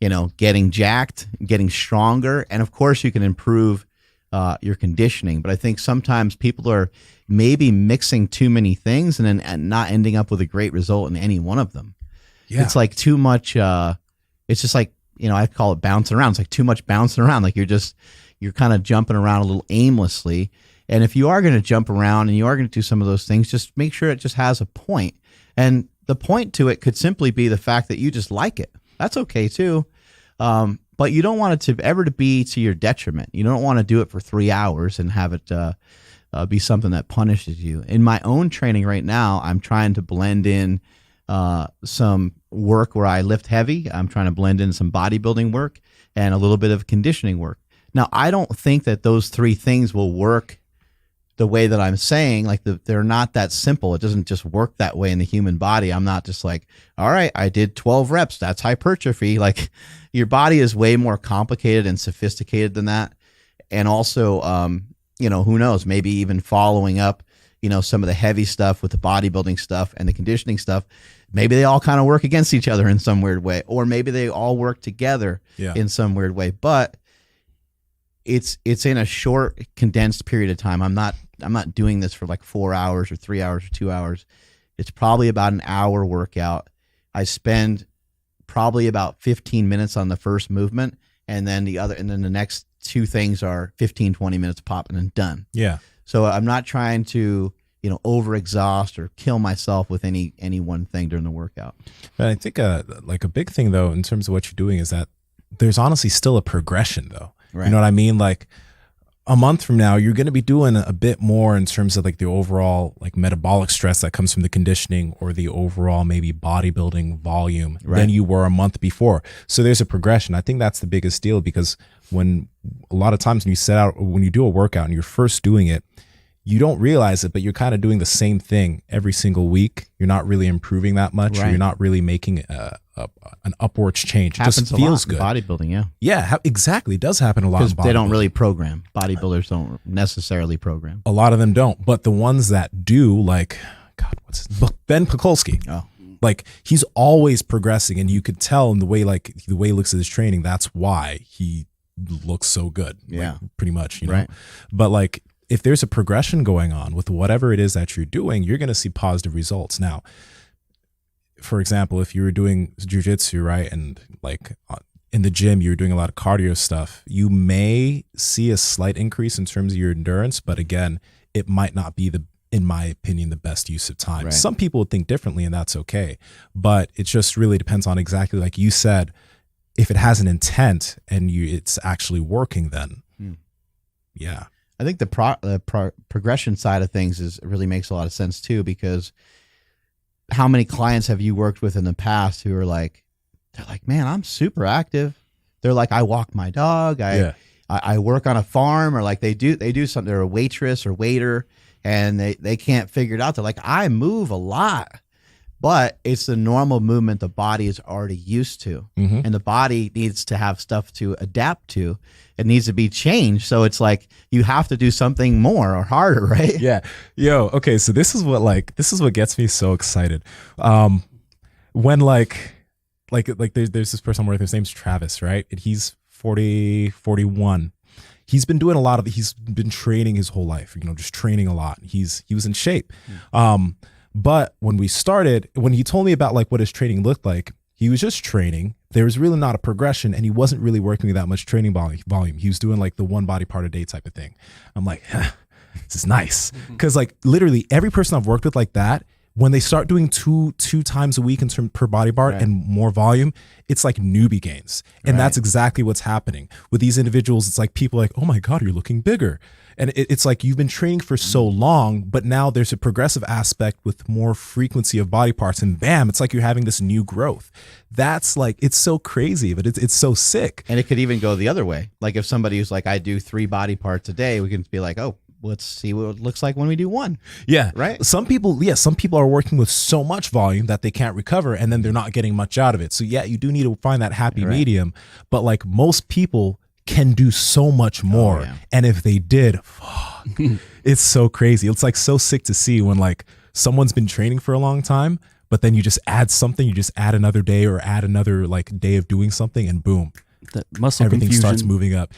you know, getting jacked, getting stronger. And of course you can improve your conditioning. But I think sometimes people are maybe mixing too many things and not ending up with a great result in any one of them. It's like too much, it's just like, you know, I call it bouncing around. It's like too much bouncing around. Like you're kind of jumping around a little aimlessly. And if you are going to jump around and you are going to do some of those things, just make sure it just has a point. And the point to it could simply be the fact that you just like it. That's okay too. But you don't want it to ever to be to your detriment. You don't want to do it for 3 hours and have it be something that punishes you. In my own training right now, I'm trying to blend in some work where I lift heavy. I'm trying to blend in some bodybuilding work and a little bit of conditioning work. Now, I don't think that those 3 things will work the way that I'm saying. Like they're not that simple. It doesn't just work that way in the human body. I'm not just like, all right, I did 12 reps. That's hypertrophy. Like your body is way more complicated and sophisticated than that. And also, you know, who knows, maybe even following up, you know, some of the heavy stuff with the bodybuilding stuff and the conditioning stuff. Maybe they all kind of work against each other in some weird way, or maybe they all work together in some weird way. But it's in a short, condensed period of time. I'm not doing this for like 4 hours or 3 hours or 2 hours. It's probably about an hour workout. I spend probably about 15 minutes on the first movement, and then the next 2 things are 15, 20 minutes popping and done. Yeah. So I'm not trying to, you know, overexhaust or kill myself with any one thing during the workout. But I think like a big thing though, in terms of what you're doing, is that there's honestly still a progression though. Right. You know what I mean? Like a month from now, you're going to be doing a bit more in terms of like the overall like metabolic stress that comes from the conditioning, or the overall maybe bodybuilding volume than you were a month before. So there's a progression. I think that's the biggest deal, because when a lot of times when you set out, when you do a workout and you're first doing it, you don't realize it, but you're kind of doing the same thing every single week. You're not really improving that much. Right. You're not really making an upwards change. It Happens just a feels lot in good. bodybuilding, yeah. Yeah, exactly. It does happen a lot in Because they don't bodybuilding. really program. Bodybuilders don't necessarily program. A lot of them don't, but the ones that do, like, God, what's his, Ben Pekulski. Oh. Like, he's always progressing, and you could tell in the way he looks at his training. That's why he looks so good. Yeah. Like, pretty much, you know. Right. But like, if there's a progression going on with whatever it is that you're doing, you're going to see positive results. Now, for example, if you were doing jiu-jitsu, right, and like in the gym, you're doing a lot of cardio stuff, you may see a slight increase in terms of your endurance, but again, it might not be in my opinion, the best use of time. Right. Some people would think differently, and that's okay. But it just really depends on exactly like you said, if it has an intent and it's actually working, then yeah. I think the progression side of things really makes a lot of sense too, because how many clients have you worked with in the past who are like, they're like, man, I'm super active. They're like, I walk my dog. I work on a farm, or like they do something. They're a waitress or waiter, and they can't figure it out. They're like, I move a lot, but it's the normal movement the body is already used to. Mm-hmm. And the body needs to have stuff to adapt to. It needs to be changed. So it's like you have to do something more or harder, right? Yeah. Yo, okay, so this is what gets me so excited. When like there's this person I'm working with, his name's Travis, right? And he's 41. He's been doing he's been training his whole life, you know, just training a lot. He was in shape. But when he told me about like what his training looked like, he was just training. There was really not a progression, and he wasn't really working with that much training volume. He was doing like the one body part a day type of thing. I'm like, this is nice. Because like literally every person I've worked with like that, when they start doing two times a week in terms per body part and more volume, it's like newbie gains. And that's exactly what's happening with these individuals. It's like people are like, oh my God, you're looking bigger. And it's like you've been training for so long, but now there's a progressive aspect with more frequency of body parts, and bam, it's like you're having this new growth. That's like, it's so crazy, but it's so sick. And it could even go the other way. Like if somebody who's like, I do 3 body parts a day, we can be like, oh, let's see what it looks like when we do 1. Yeah. Right. Some people are working with so much volume that they can't recover, and then they're not getting much out of it. So yeah, you do need to find that happy medium, but like most people can do so much more. yeah. And if they did, fuck, it's so crazy. It's like so sick to see when like someone's been training for a long time, but then you just add something, you just add another day or add another like day of doing something, and boom, That muscle everything confusion starts moving up.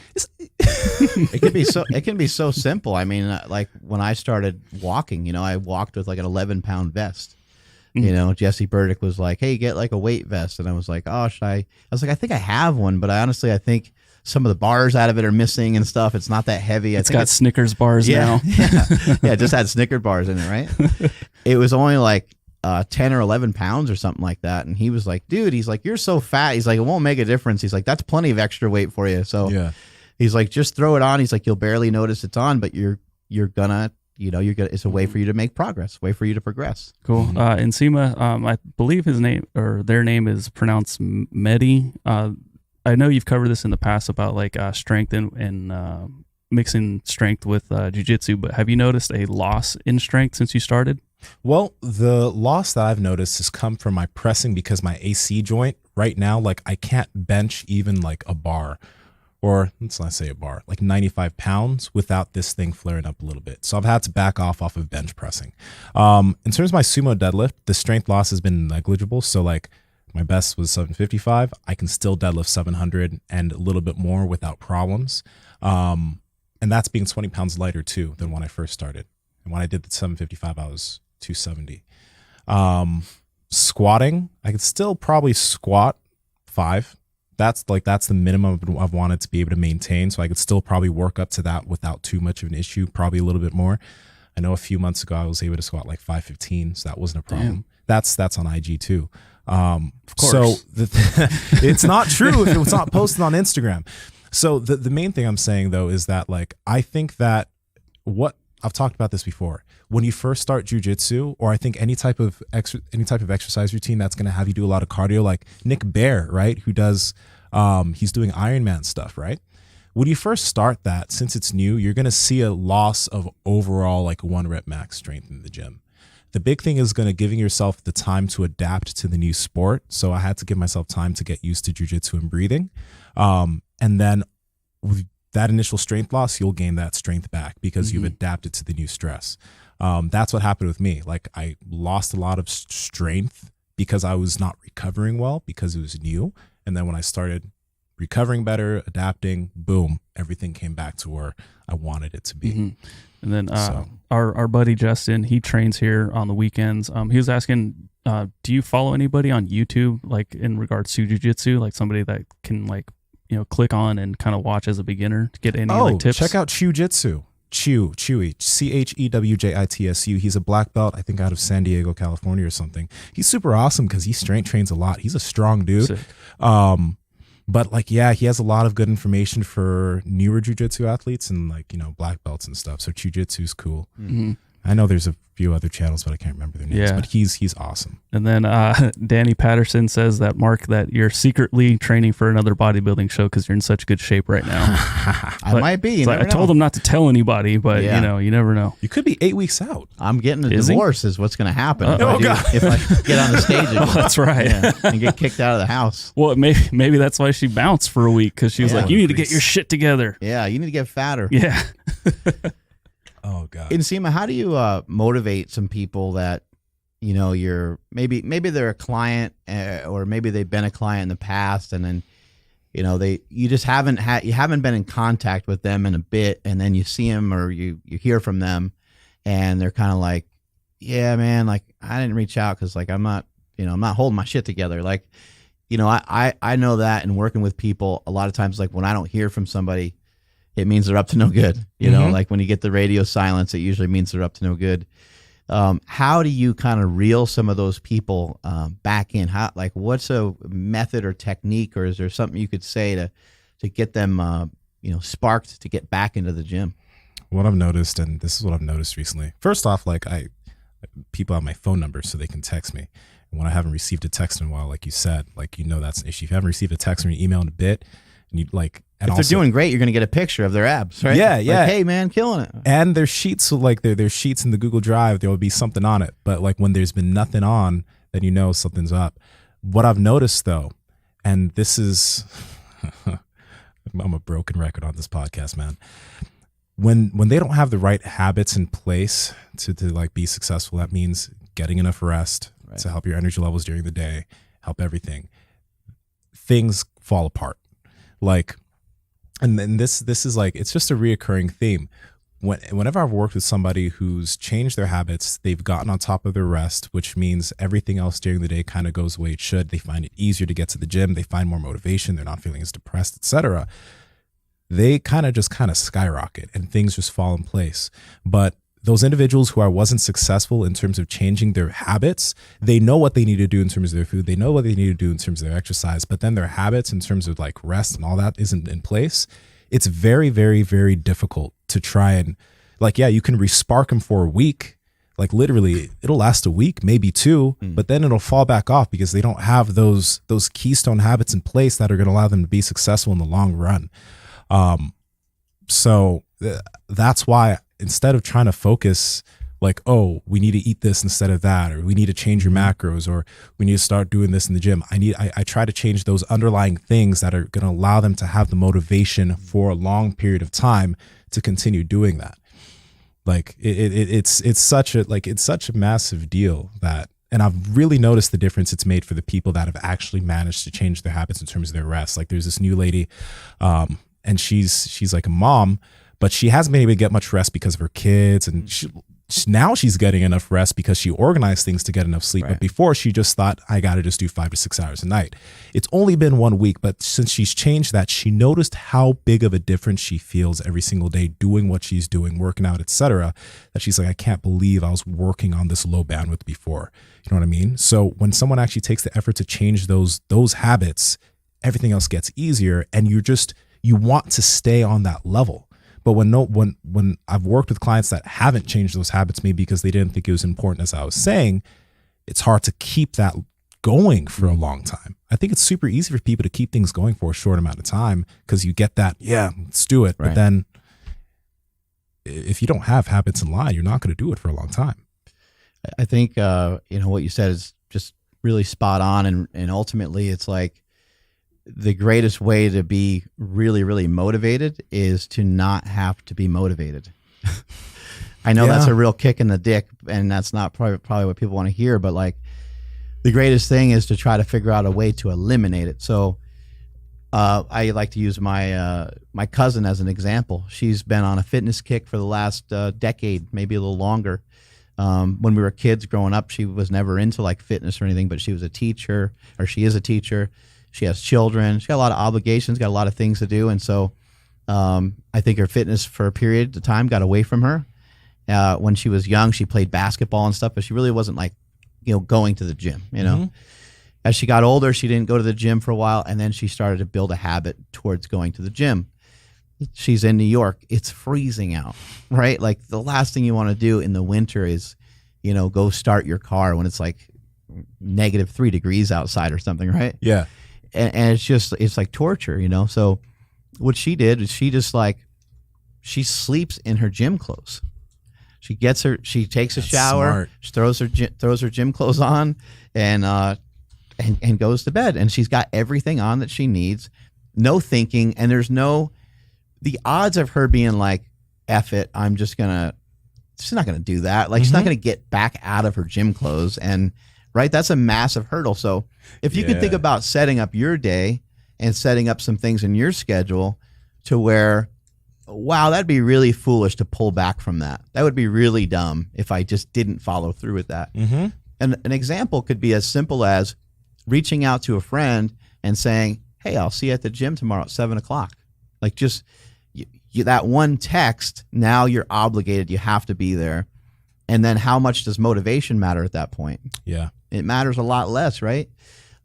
It can be so simple. I mean, like when I started walking, you know, I walked with like an 11-pound vest. You know, Jesse Burdick was like, hey, get like a weight vest. And I was like, oh, I was like, I think I have one, but I think some of the bars out of it are missing and stuff. It's not that heavy. It's got Snickers bars now. Yeah, it just had Snickers bars in it, right? It was only like 10 or 11 pounds or something like that. And he was like, dude, he's like, you're so fat. He's like, it won't make a difference. He's like, that's plenty of extra weight for you. So Yeah. he's like, just throw it on. He's like, you'll barely notice it's on, but you're gonna, it's a way for you to make progress, way for you to progress. Cool. Nsima, I believe his name or their name is pronounced Mehdi. I know you've covered this in the past about like strength and mixing strength with jiu-jitsu, but have you noticed a loss in strength since you started? Well, the loss that I've noticed has come from my pressing, because my AC joint right now, like I can't bench even like a bar, or let's not say a bar, like 95 pounds without this thing flaring up a little bit. So I've had to back off of bench pressing. In terms of my sumo deadlift, the strength loss has been negligible. So like my best was 755. I can still deadlift 700 and a little bit more without problems. And that's being 20 pounds lighter too than when I first started. And when I did the 755, I was 270. Squatting, I could still probably squat 5. That's the minimum I've wanted to be able to maintain. So I could still probably work up to that without too much of an issue, probably a little bit more. I know a few months ago I was able to squat like 515, so that wasn't a problem. Damn. That's on IG too. Of course. So it's not true if it's not posted on Instagram. So the main thing I'm saying though is that like I think that what I've talked about this before. When you first start jiu-jitsu, or I think any type of exercise routine that's going to have you do a lot of cardio, like Nick Bear, right? Who does he's doing Ironman stuff, right? when you first start that, since it's new, you're going to see a loss of overall like 1 rep max strength in the gym. The big thing is going to giving yourself the time to adapt to the new sport. So I had to give myself time to get used to jiu-jitsu and breathing. And then with that initial strength loss, you'll gain that strength back because you've adapted to the new stress. That's what happened with me. Like I lost a lot of strength because I was not recovering well because it was new. And then when I started recovering better, adapting, boom, everything came back to where I wanted it to be. And then our buddy Justin, he trains here on the weekends. He was asking, do you follow anybody on YouTube, like in regards to jiu-jitsu, like somebody that can like, click on and kind of watch as a beginner to get any like tips? Check out Jiu-Jitsu. Chewy, Chewitsu. He's a black belt, I think out of San Diego, California or something. He's super awesome because he strength trains a lot. He's a strong dude. Sick. But like, yeah, he has a lot of good information for newer jiu-jitsu athletes and like, black belts and stuff. So jiu-jitsu is cool. I know there's a few other channels, but I can't remember their names. Yeah. But he's awesome. And then Danny Patterson says that, Mark, that you're secretly training for another bodybuilding show because you're in such good shape right now. I might be. I told him not to tell anybody, but you never know. You could be 8 weeks out. I'm getting a divorce is what's going to happen God. if I get on the stage again. Oh, that's right. And get kicked out of the house. Well, maybe that's why she bounced for a week because she was like, you need to get your shit together. Yeah, you need to get fatter. Yeah. Oh God. Nsima, how do you motivate some people that you're maybe they're a client or maybe they've been a client in the past and then you just haven't been in contact with them in a bit, and then you see them or you hear from them and they're kind of like, yeah, man, like I didn't reach out because like I'm not holding my shit together. Like, I know that in working with people a lot of times, like when I don't hear from somebody, it means they're up to no good. Like when you get the radio silence, it usually means they're up to no good. How do you kind of reel some of those people back in? What's a method or technique, or is there something you could say to get them, sparked to get back into the gym? What I've noticed, and this is what I've noticed recently. First off, like people have my phone number so they can text me. And when I haven't received a text in a while, like you said, like that's an issue. If you haven't received a text or an email in a bit, and you like. And if they're doing great, you're going to get a picture of their abs, right? Yeah. Like, hey, man, killing it. And their sheets, so like their sheets in the Google Drive, there will be something on it. But like when there's been nothing on, then something's up. What I've noticed though, and this is, I'm a broken record on this podcast, man. When they don't have the right habits in place to like be successful, that means getting enough rest to help your energy levels during the day, help everything. Things fall apart. Like, and then this is like, it's just a reoccurring theme. Whenever I've worked with somebody who's changed their habits, they've gotten on top of their rest, which means everything else during the day kind of goes the way it should. They find it easier to get to the gym. They find more motivation. They're not feeling as depressed, etc. They kind of skyrocket and things just fall in place. But those individuals who I wasn't successful in terms of changing their habits, they know what they need to do in terms of their food. They know what they need to do in terms of their exercise, but then their habits in terms of like rest and all that isn't in place. It's very, very, very difficult to try and like, yeah, you can re-spark them for a week. Like literally it'll last a week, maybe two, but then it'll fall back off because they don't have those keystone habits in place that are going to allow them to be successful in the long run. So that's why instead of trying to focus like, oh, we need to eat this instead of that, or we need to change your macros, or we need to start doing this in the gym, I try to change those underlying things that are going to allow them to have the motivation for a long period of time to continue doing that. Like it's such a massive deal that, and I've really noticed the difference it's made for the people that have actually managed to change their habits in terms of their rest. Like there's this new lady, and she's like a mom, but she hasn't been able to get much rest because of her kids. And now she's getting enough rest because she organized things to get enough sleep. Right. But before she just thought, I got to just do 5 to 6 hours a night. It's only been 1 week, but since she's changed that, she noticed how big of a difference she feels every single day doing what she's doing, working out, etc. That she's like, I can't believe I was working on this low bandwidth before. You know what I mean? So when someone actually takes the effort to change those habits, everything else gets easier, and you want to stay on that level. But when I've worked with clients that haven't changed those habits, maybe because they didn't think it was important, as I was saying, it's hard to keep that going for a long time. I think it's super easy for people to keep things going for a short amount of time because you get that, yeah, let's do it. Right. But then if you don't have habits in line, you're not going to do it for a long time. I think, what you said is just really spot on. And ultimately it's like the greatest way to be really, really motivated is to not have to be motivated. I know that's a real kick in the dick, and that's not probably what people want to hear, but like the greatest thing is to try to figure out a way to eliminate it. So I like to use my cousin as an example. She's been on a fitness kick for the last decade, maybe a little longer. When we were kids growing up, she was never into like fitness or anything, but she was a teacher, or she is a teacher. She has children. She got a lot of obligations, got a lot of things to do. And so I think her fitness for a period of time got away from her. When she was young, she played basketball and stuff, but she really wasn't like, going to the gym, As she got older, she didn't go to the gym for a while, and then she started to build a habit towards going to the gym. She's in New York. It's freezing out, right? Like the last thing you want to do in the winter is, go start your car when it's like -3 degrees outside or something, right? Yeah. And it's like torture, So what she did is she sleeps in her gym clothes. She takes a shower, smart. she throws her gym clothes on, and goes to bed. And she's got everything on that she needs. No thinking, and there's the odds of her being like, F it, she's not gonna do that. Like she's not gonna get back out of her gym clothes, and right, that's a massive hurdle. So if you can think about setting up your day and setting up some things in your schedule to where, wow, that'd be really foolish to pull back from that. That would be really dumb if I just didn't follow through with that. Mm-hmm. And an example could be as simple as reaching out to a friend and saying, hey, I'll see you at the gym tomorrow at 7:00. Like just that one text, now you're obligated. You have to be there. And then how much does motivation matter at that point? Yeah. It matters a lot less, right?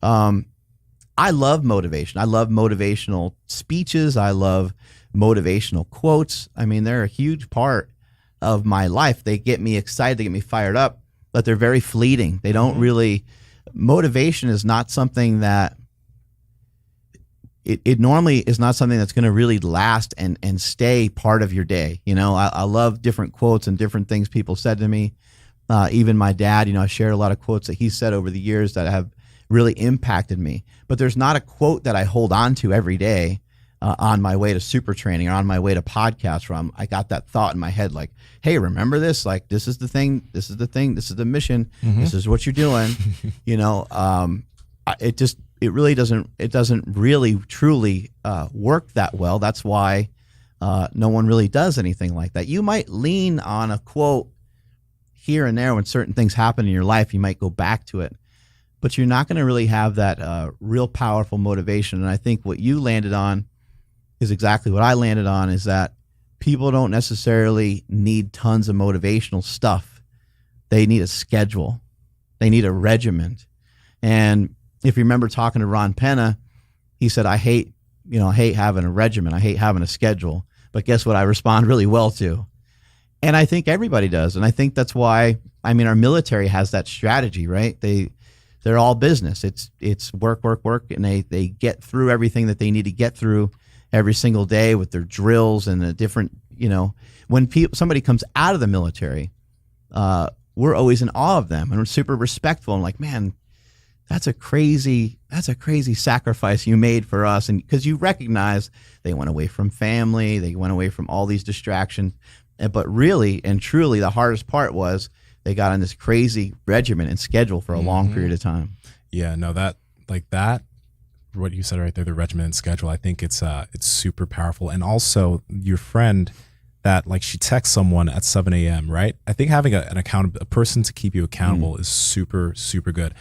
I love motivation. I love motivational speeches. I love motivational quotes. I mean, they're a huge part of my life. They get me excited, they get me fired up, but they're very fleeting. They don't really, motivation is not something that, it normally is not something that's going to really last and stay part of your day. I love different quotes and different things people said to me. Even my dad, I shared a lot of quotes that he said over the years that have really impacted me. But there's not a quote that I hold on to every day on my way to super training or on my way to podcast from. I got that thought in my head like, hey, remember this? Like, this is the thing. This is the thing. This is the mission. This is what you're doing. It really doesn't really truly work that well. That's why no one really does anything like that. You might lean on a quote here and there when certain things happen in your life. You might go back to it, but you're not going to really have that real powerful motivation. And I think what you landed on is exactly what I landed on, is that people don't necessarily need tons of motivational stuff. They need a schedule. They need a regiment. And if you remember talking to Ron Penna, he said, I hate having a regimen. I hate having a schedule. But guess what? I respond really well to. And I think everybody does. And I think that's why, our military has that strategy, right? They're all business. It's work, and they get through everything that they need to get through every single day with their drills and the different, when somebody comes out of the military, we're always in awe of them and we're super respectful and like, man, that's a crazy sacrifice you made for us. And because you recognize they went away from family, they went away from all these distractions. But really and truly, the hardest part was they got on this crazy regimen and schedule for a long period of time. Yeah, no, what you said right there, the regimen and schedule, I think it's super powerful. And also your friend that like she texts someone at 7 a.m., right? I think having a person to keep you accountable is super, super good.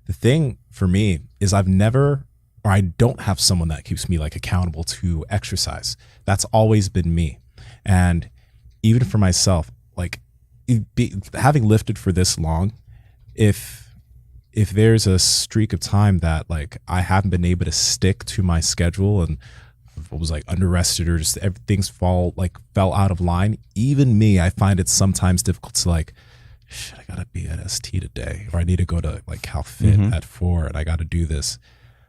The thing for me is I don't have someone that keeps me like accountable to exercise. That's always been me. And even for myself, like having lifted for this long, if there's a streak of time that like I haven't been able to stick to my schedule and was like under-rested or just everything's fell out of line, even me, I find it sometimes difficult to like shit, I gotta be at ST today, or I need to go to like CalFit at 4, and I got to do this.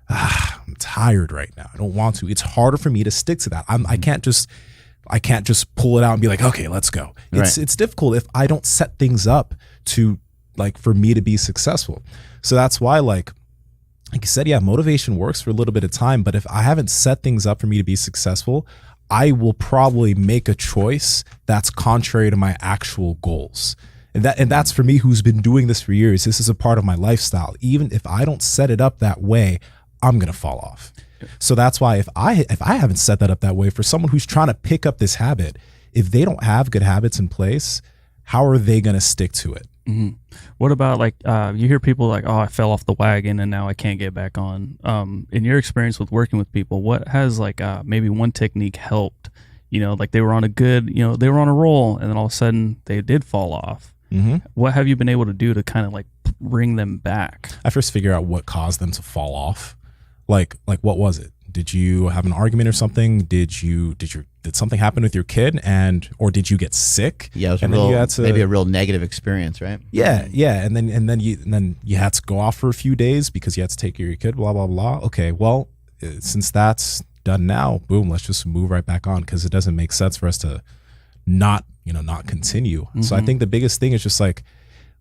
I'm tired right now. I don't want to. It's harder for me to stick to that. I can't just pull it out and be like, okay, let's go. It's difficult if I don't set things up to like for me to be successful. So that's why like you said, yeah, motivation works for a little bit of time, but if I haven't set things up for me to be successful, I will probably make a choice that's contrary to my actual goals. And that's for me, who's been doing this for years. This is a part of my lifestyle. Even if I don't set it up that way, I'm going to fall off. So that's why if I haven't set that up that way, for someone who's trying to pick up this habit, if they don't have good habits in place, how are they going to stick to it? Mm-hmm. What about like you hear people like, oh, I fell off the wagon and now I can't get back on. In your experience with working with people, what has like maybe one technique helped? You know, like they were on they were on a roll and then all of a sudden they did fall off. What have you been able to do to kind of like bring them back? I first figure out what caused them to fall off. Like what was it? Did you have an argument or something? Did something happen with your kid, or did you get sick? Yeah, it was maybe a real negative experience, right? Yeah, and then you had to go off for a few days because you had to take care of your kid. Blah blah blah. Okay, well, since that's done now, boom, let's just move right back on, because it doesn't make sense for us to not continue. So I think the biggest thing is just like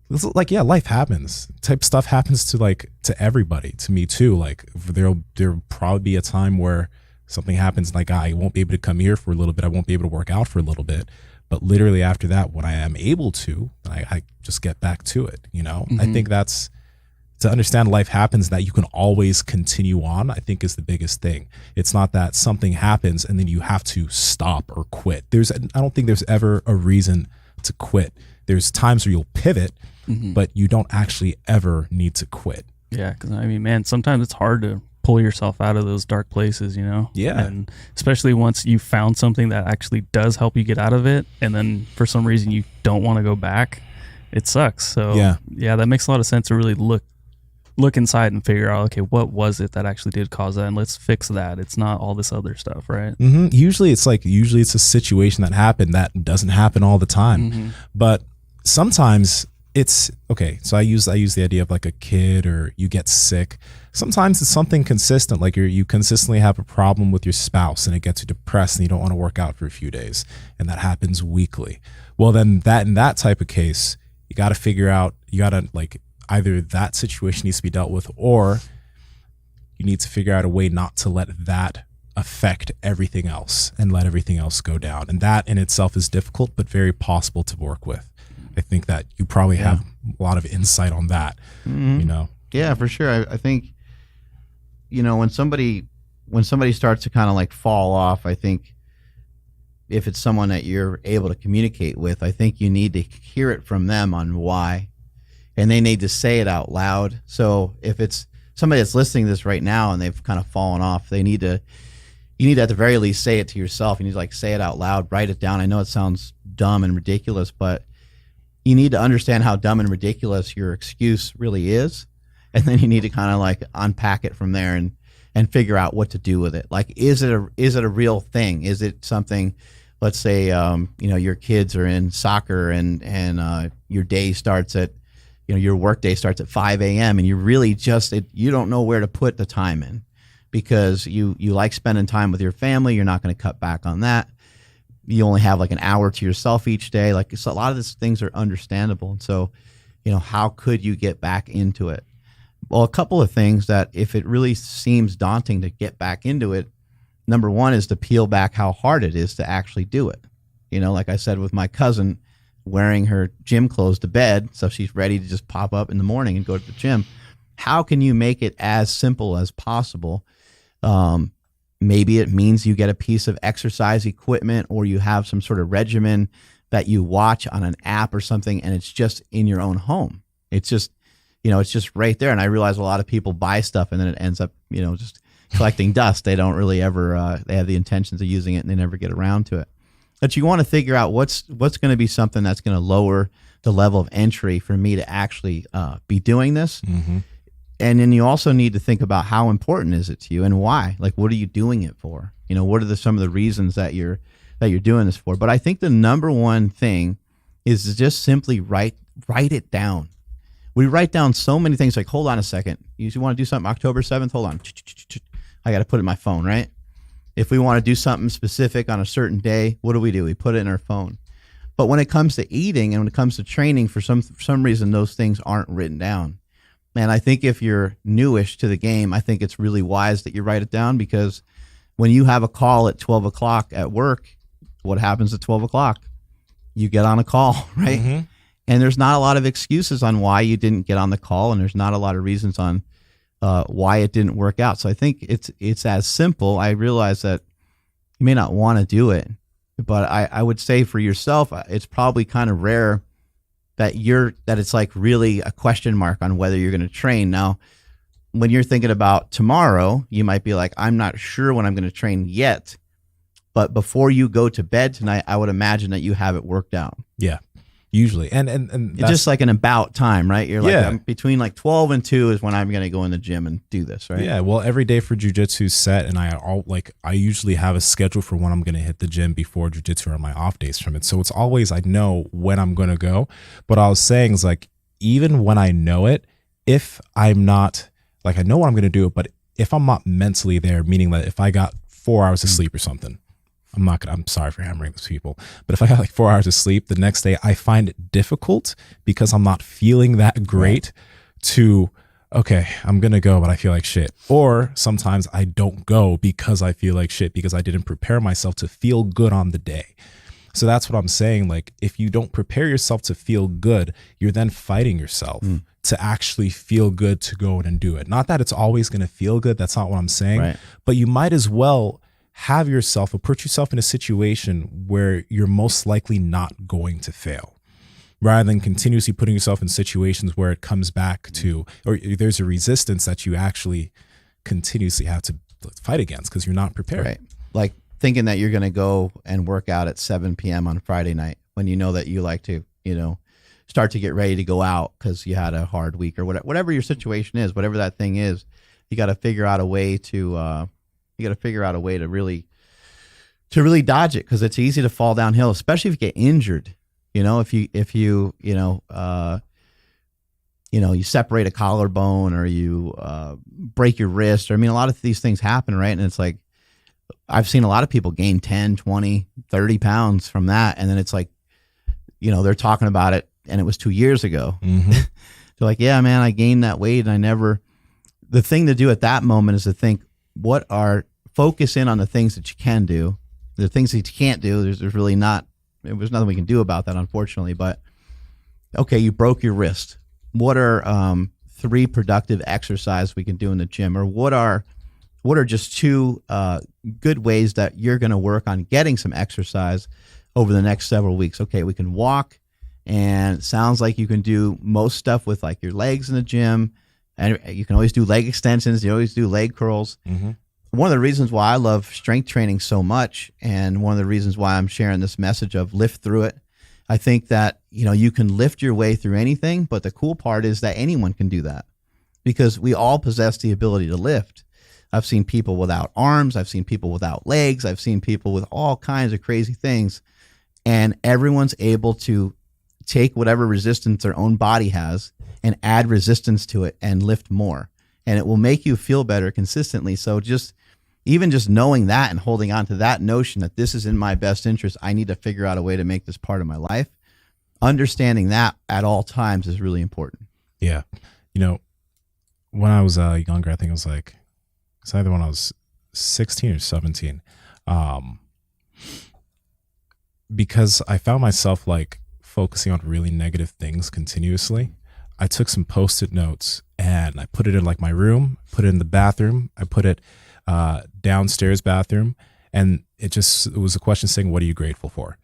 life happens. Type stuff happens to everybody, to me too. Like there'll probably be a time where something happens, like I won't be able to come here for a little bit, I won't be able to work out for a little bit, but literally after that, when I am able to, I just get back to it. I think that's, to understand life happens, that you can always continue on, I think is the biggest thing. It's not that something happens and then you have to stop or quit. I don't think there's ever a reason to quit. There's times where you'll pivot, but you don't actually ever need to quit. Yeah, because I mean, man, sometimes it's hard to pull yourself out of those dark places, Yeah. And especially once you found something that actually does help you get out of it, and then for some reason you don't want to go back, it sucks. So yeah, that makes a lot of sense to really look inside and figure out, okay, what was it that actually did cause that, and let's fix that. It's not all this other stuff, right? Usually it's a situation that happened that doesn't happen all the time, but sometimes it's okay. So I use the idea of like a kid, or you get sick. Sometimes it's something consistent, like you consistently have a problem with your spouse and it gets you depressed and you don't want to work out for a few days, and that happens weekly. Well, then in that type of case, you got to figure out, either that situation needs to be dealt with, or you need to figure out a way not to let that affect everything else and let everything else go down. And that in itself is difficult, but very possible to work with. I think that you probably have a lot of insight on that, Yeah, for sure. I think, when somebody starts to kind of like fall off, I think if it's someone that you're able to communicate with, I think you need to hear it from them on why, and they need to say it out loud. So if it's somebody that's listening to this right now and they've kind of fallen off, you need to at the very least say it to yourself. You need to say it out loud, write it down. I know it sounds dumb and ridiculous, but you need to understand how dumb and ridiculous your excuse really is. And then you need to kind of unpack it from there and figure out what to do with it. Like, is it a real thing? Is it something, let's say, your kids are in soccer and your day starts at, your work day starts at 5 a.m. and you really you don't know where to put the time in, because you like spending time with your family. You're not going to cut back on that. You only have an hour to yourself each day. So a lot of these things are understandable. And so, how could you get back into it? Well, a couple of things that, if it really seems daunting to get back into it, number one is to peel back how hard it is to actually do it. Like I said, with my cousin wearing her gym clothes to bed, so she's ready to just pop up in the morning and go to the gym. How can you make it as simple as possible? Maybe it means you get a piece of exercise equipment, or you have some sort of regimen that you watch on an app or something, and it's just in your own home. It's just, it's just right there. And I realize a lot of people buy stuff and then it ends up, just collecting dust. They don't really ever, they have the intentions of using it and they never get around to it. But you want to figure out what's going to be something that's going to lower the level of entry for me to actually be doing this. And then you also need to think about how important is it to you and why. Like, what are you doing it for? What are some of the reasons that you're doing this for? But I think the number one thing is to just simply write write it down. We write down so many things like, hold on a second. You want to do something October 7th? Hold on. I got to put it in my phone, right? If we want to do something specific on a certain day, what do? We put it in our phone. But when it comes to eating and when it comes to training, for some reason, those things aren't written down. And I think if you're newish to the game, I think it's really wise that you write it down, because when you have a call at 12 o'clock at work, what happens at 12 o'clock? You get on a call, right? Mm-hmm. And there's not a lot of excuses on why you didn't get on the call, and there's not a lot of reasons on why it didn't work out. So I think it's as simple. I realize that you may not want to do it, but I would say for yourself, it's probably kind of rare that it's like really a question mark on whether you're going to train. Now, when you're thinking about tomorrow, you might be like, I'm not sure when I'm going to train yet. But before you go to bed tonight, I would imagine that you have it worked out. Yeah, usually. And it's just like an about time, right? You're like, I'm between like 12 and 2 is when I'm going to go in the gym and do this, right? Yeah, well, every day for jiu-jitsu is set, and I usually have a schedule for when I'm going to hit the gym before jiu-jitsu or on my off days from it. So it's always, I know when I'm going to go. But I was saying is like, even when I know it, if I'm not, like I know what I'm going to do, but if I'm not mentally there, meaning that if I got 4 hours of sleep or something, I'm sorry for hammering those people, but if I got like 4 hours of sleep the next day, I find it difficult because I'm not feeling that great to, okay, I'm going to go, but I feel like shit. Or sometimes I don't go because I feel like shit because I didn't prepare myself to feel good on the day. So that's what I'm saying. Like, if you don't prepare yourself to feel good, you're then fighting yourself to actually feel good to go in and do it. Not that it's always going to feel good. That's not what I'm saying. Right. But you might as well have yourself or put yourself in a situation where you're most likely not going to fail, rather than continuously putting yourself in situations where it comes back to, or there's a resistance that you actually continuously have to fight against because you're not prepared. Right. Like thinking that you're going to go and work out at 7 p.m. on Friday night when you know that you like to, start to get ready to go out because you had a hard week or whatever your situation is, whatever that thing is, you got to figure out a way to, really dodge it, because it's easy to fall downhill, especially if you get injured. If you separate a collarbone or you break your wrist, or a lot of these things happen, right? And it's like, I've seen a lot of people gain 10, 20, 30 pounds from that. And then it's like, they're talking about it and it was 2 years ago. Mm-hmm. They're like, yeah, man, I gained that weight and the thing to do at that moment is to think, focus in on the things that you can do. The things that you can't do, there's nothing we can do about that, unfortunately. But okay, you broke your wrist. What are 3 productive exercises we can do in the gym? Or what are just 2 good ways that you're going to work on getting some exercise over the next several weeks? Okay, we can walk, and it sounds like you can do most stuff with like your legs in the gym, and you can always do leg extensions. You always do leg curls. Mm-hmm. One of the reasons why I love strength training so much, and one of the reasons why I'm sharing this message of lift through it, I think that, you can lift your way through anything, but the cool part is that anyone can do that because we all possess the ability to lift. I've seen people without arms. I've seen people without legs. I've seen people with all kinds of crazy things, and everyone's able to take whatever resistance their own body has and add resistance to it and lift more, and it will make you feel better consistently. So even just knowing that and holding on to that notion that this is in my best interest, I need to figure out a way to make this part of my life. Understanding that at all times is really important. Yeah. When I was younger, I think it was either when I was 16 or 17, because I found myself like focusing on really negative things continuously. I took some Post-it notes and I put it in like my room, put it in the bathroom. I put it downstairs bathroom, and it was a question saying, what are you grateful for?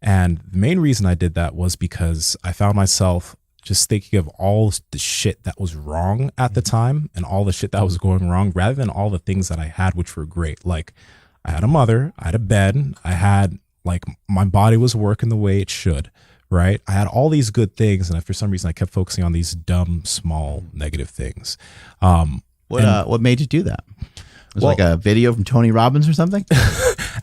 And the main reason I did that was because I found myself just thinking of all the shit that was wrong at the time and all the shit that was going wrong, rather than all the things that I had, which were great. Like, I had a mother, I had a bed, I had, like, my body was working the way it should, right? I had all these good things, and for some reason I kept focusing on these dumb, small, negative things. What made you do that? Was it like a video from Tony Robbins or something?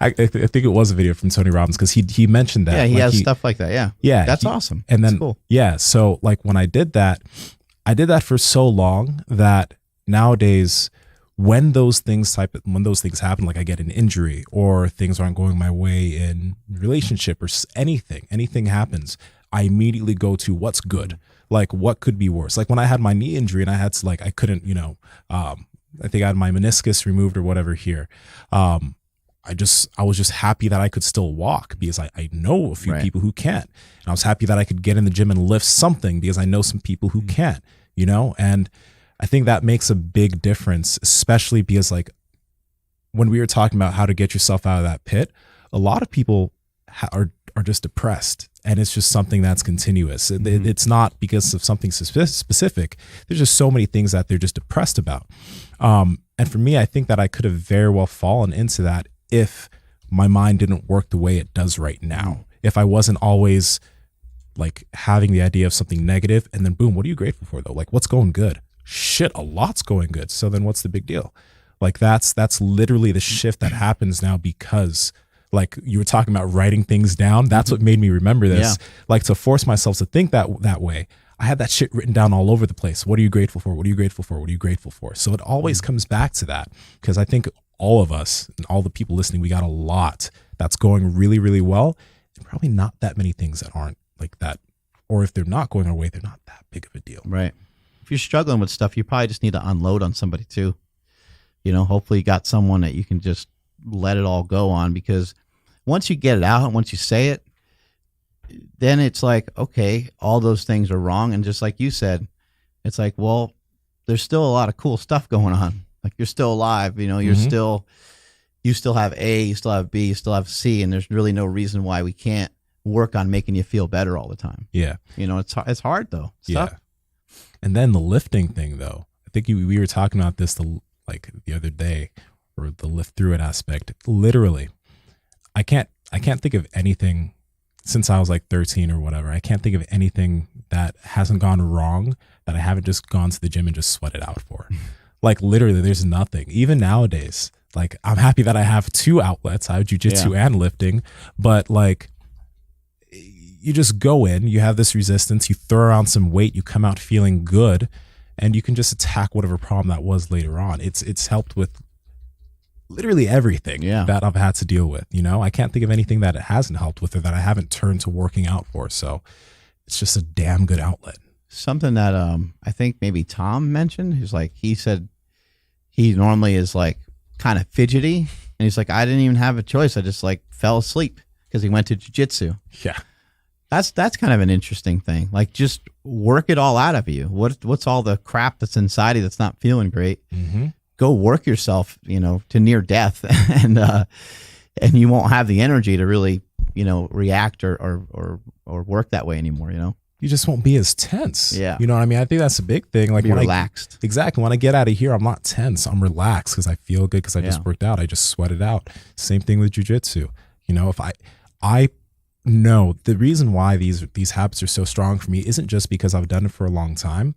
I think it was a video from Tony Robbins because he mentioned that. Yeah, he has stuff like that. Yeah. Yeah. That's awesome. And That's then, cool. yeah. So like when I did that for so long that nowadays when those things happen, like I get an injury or things aren't going my way in relationship or anything happens, I immediately go to what's good. Like what could be worse? Like when I had my knee injury and I had to I couldn't, I think I had my meniscus removed or whatever here. I was just happy that I could still walk because I know a few people who can't. And I was happy that I could get in the gym and lift something because I know some people who can't, and I think that makes a big difference, especially because like when we were talking about how to get yourself out of that pit, a lot of people are just depressed and it's just something that's continuous. It's not because of something specific. There's just so many things that they're just depressed about. And for me, I think that I could have very well fallen into that if my mind didn't work the way it does right now. If I wasn't always like having the idea of something negative and then boom, what are you grateful for though? Like what's going good? Shit, a lot's going good. So then what's the big deal? Like that's literally the shift that happens now because like you were talking about writing things down. That's what made me remember this. Yeah. Like to force myself to think that way. I had that shit written down all over the place. What are you grateful for? What are you grateful for? What are you grateful for? So it always comes back to that because I think all of us and all the people listening, we got a lot that's going really, really well. And probably not that many things that aren't like that. Or if they're not going our way, they're not that big of a deal. Right. If you're struggling with stuff, you probably just need to unload on somebody too. Hopefully you got someone that you can just let it all go on, because once you get it out and once you say it, then it's like, okay, all those things are wrong. And just like you said, it's like, well, there's still a lot of cool stuff going on. Like you're still alive, you're still, you still have A, you still have B, you still have C. And there's really no reason why we can't work on making you feel better all the time. Yeah. It's hard though. Yeah. And then the lifting thing though, I think we were talking about this the other day, or the lift through it aspect. Literally, I can't think of anything since I was like 13 or whatever. I can't think of anything that hasn't gone wrong that I haven't just gone to the gym and just sweated out for. Like literally there's nothing. Even nowadays, like I'm happy that I have two outlets. I have jiu-jitsu and lifting, but like you just go in, you have this resistance, you throw around some weight, you come out feeling good, and you can just attack whatever problem that was later on. It's helped with literally everything that I've had to deal with. I can't think of anything that it hasn't helped with or that I haven't turned to working out for. So it's just a damn good outlet. Something that I think maybe Tom mentioned, he said he normally is like kind of fidgety, and he's like, I didn't even have a choice. I just like fell asleep because he went to jiu-jitsu. Yeah. That's kind of an interesting thing. Like just work it all out of you. What's all the crap that's inside you that's not feeling great? Mm-hmm. Go work yourself, to near death, and you won't have the energy to really, react or work that way anymore. You just won't be as tense. Yeah. You know what I mean? I think that's a big thing. Like be relaxed. Exactly. When I get out of here, I'm not tense. I'm relaxed because I feel good because I just worked out. I just sweated out. Same thing with jiu-jitsu. If I know the reason why these habits are so strong for me isn't just because I've done it for a long time,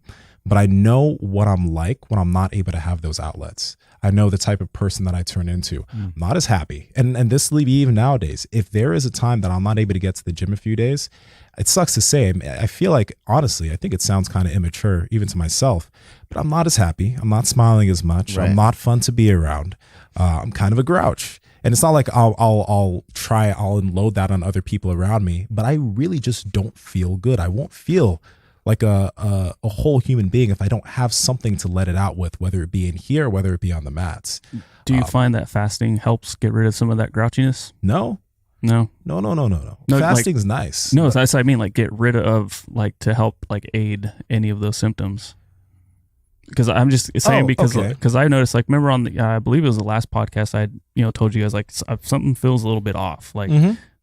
but I know what I'm like when I'm not able to have those outlets. I know the type of person that I turn into. I'm not as happy. And this will be even nowadays. If there is a time that I'm not able to get to the gym a few days, it sucks to say. I feel like, honestly, I think it sounds kind of immature even to myself, but I'm not as happy. I'm not smiling as much. Right. I'm not fun to be around. I'm kind of a grouch. And it's not like I'll unload that on other people around me, but I really just don't feel good. I won't feel like a whole human being if I don't have something to let it out with, whether it be in here, whether it be on the mats. Do you find that fasting helps get rid of some of that grouchiness? No. Fasting's nice. No, that's what I mean, like get rid of, like to help like aid any of those symptoms. Because I'm just saying because I noticed, like, remember on the I believe it was the last podcast I told you guys, like, something feels a little bit off, like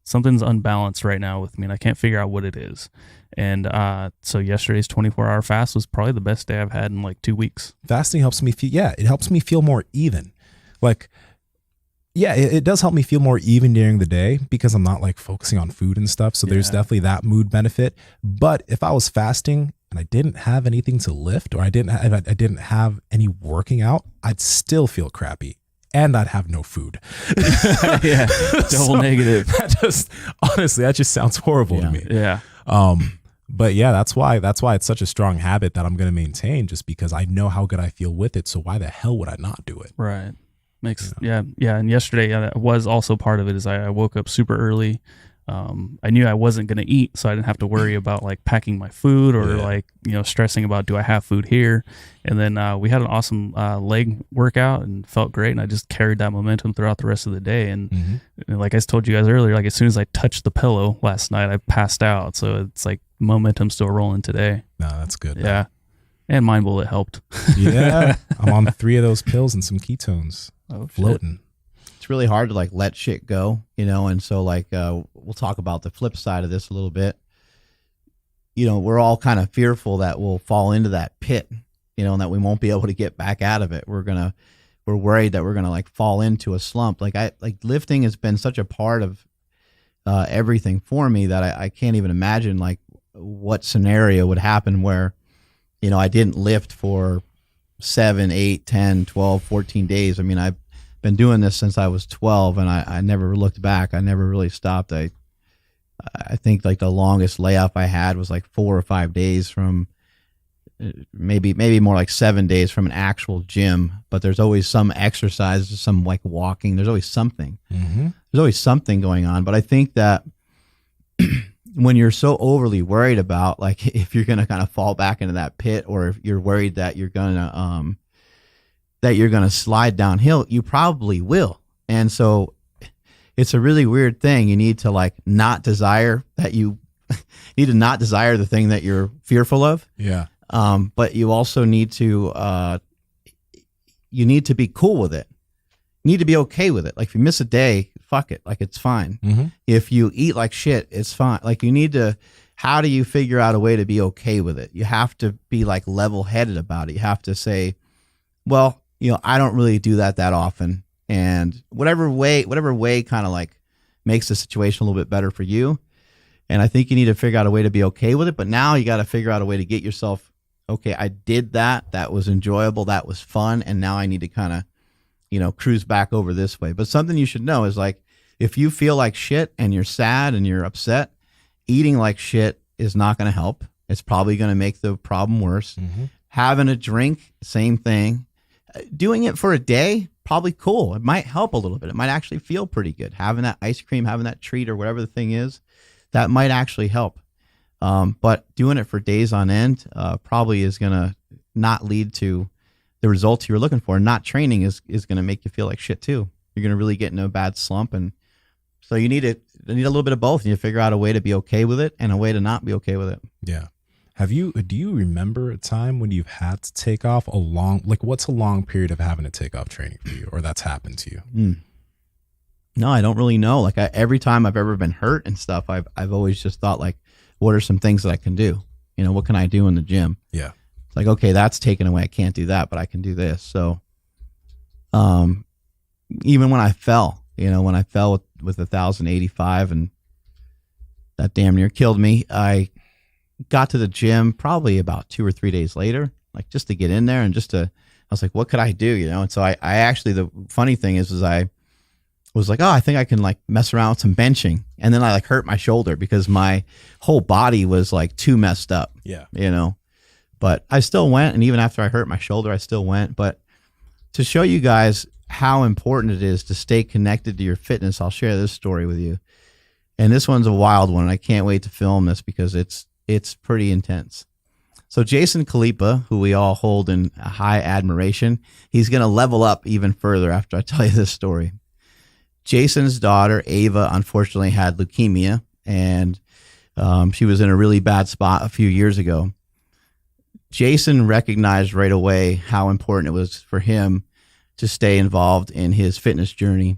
something's unbalanced right now with me and I can't figure out what it is. And so yesterday's 24-hour fast was probably the best day I've had in like 2 weeks. Fasting helps me it helps me feel more even. Like, it does help me feel more even during the day because I'm not like focusing on food and stuff. So there's definitely that mood benefit. But if I was fasting and I didn't have anything to lift, or I didn't have any working out, I'd still feel crappy and I'd have no food. Yeah, double negative. That just sounds horrible to me. Yeah. But yeah, that's why it's such a strong habit that I'm going to maintain, just because I know how good I feel with it. So why the hell would I not do it? Right. Yeah. And yesterday, that was also part of it. Is I woke up super early. I knew I wasn't going to eat, so I didn't have to worry about like packing my food or like, stressing about, do I have food here? And then we had an awesome leg workout and felt great. And I just carried that momentum throughout the rest of the day. And like I told you guys earlier, like as soon as I touched the pillow last night, I passed out. So it's like momentum still rolling today. No, that's good. Yeah. And Mind Bullet helped. Yeah. I'm on 3 of those pills and some ketones. Floating. It's really hard to like let shit go, and so like we'll talk about the flip side of this a little bit. We're all kind of fearful that we'll fall into that pit, and that we won't be able to get back out of it. We're worried that we're gonna like fall into a slump. Like lifting has been such a part of everything for me that I can't even imagine like what scenario would happen where I didn't lift for 7, 8, 10, 12, 14 days. I mean, I've been doing this since I was 12, and I never looked back. I never really stopped. I think like the longest layoff I had was like 4 or 5 days from maybe more like 7 days from an actual gym. But there's always some exercise, some like walking. There's always something. There's always something going on. But I think that when you're so overly worried about like if you're gonna kind of fall back into that pit, or if you're worried that you're gonna slide downhill, you probably will. And so it's a really weird thing. You need to like not desire that you need to not desire the thing that you're fearful of. Yeah. But you also need to be cool with it. You need to be okay with it. Like if you miss a day, fuck it. Like it's fine. If you eat like shit, it's fine. Like you need to, how do you figure out a way to be okay with it? You have to be like level headed about it. You have to say, well, I don't really do that often. And whatever way kind of like makes the situation a little bit better for you. And I think you need to figure out a way to be okay with it. But now you got to figure out a way to get yourself, okay, I did that. That was enjoyable. That was fun. And now I need to kind of, cruise back over this way. But something you should know is like, if you feel like shit and you're sad and you're upset, eating like shit is not going to help. It's probably going to make the problem worse. Having a drink, same thing. Doing it for a day, probably cool. It might help a little bit. It might actually feel pretty good. Having that ice cream, having that treat or whatever the thing is, that might actually help. But doing it for days on end probably is going to not lead to the results you're looking for. Not training is going to make you feel like shit too. You're going to really get in a bad slump. And so you need a little bit of both. You need to figure out a way to be okay with it and a way to not be okay with it. Yeah. Do you remember a time when you've had to take off what's a long period of having to take off training for you, or that's happened to you? No, I don't really know. Like every time I've ever been hurt and stuff, I've always just thought like, what are some things that I can do? What can I do in the gym? Yeah. It's like, okay, that's taken away. I can't do that, but I can do this. So, even when I fell, when I fell with 1,085 and that damn near killed me, I got to the gym probably about 2 or 3 days later, like just to get in there and I was like, what could I do? And so I actually, the funny thing is I was like, oh, I think I can like mess around with some benching. And then I like hurt my shoulder because my whole body was like too messed up. Yeah. But I still went. And even after I hurt my shoulder, I still went. But to show you guys how important it is to stay connected to your fitness, I'll share this story with you. And this one's a wild one. And I can't wait to film this because it's pretty intense. So Jason Khalipa, who we all hold in high admiration, he's going to level up even further after I tell you this story. Jason's daughter, Ava, unfortunately had leukemia, and she was in a really bad spot a few years ago. Jason recognized right away how important it was for him to stay involved in his fitness journey.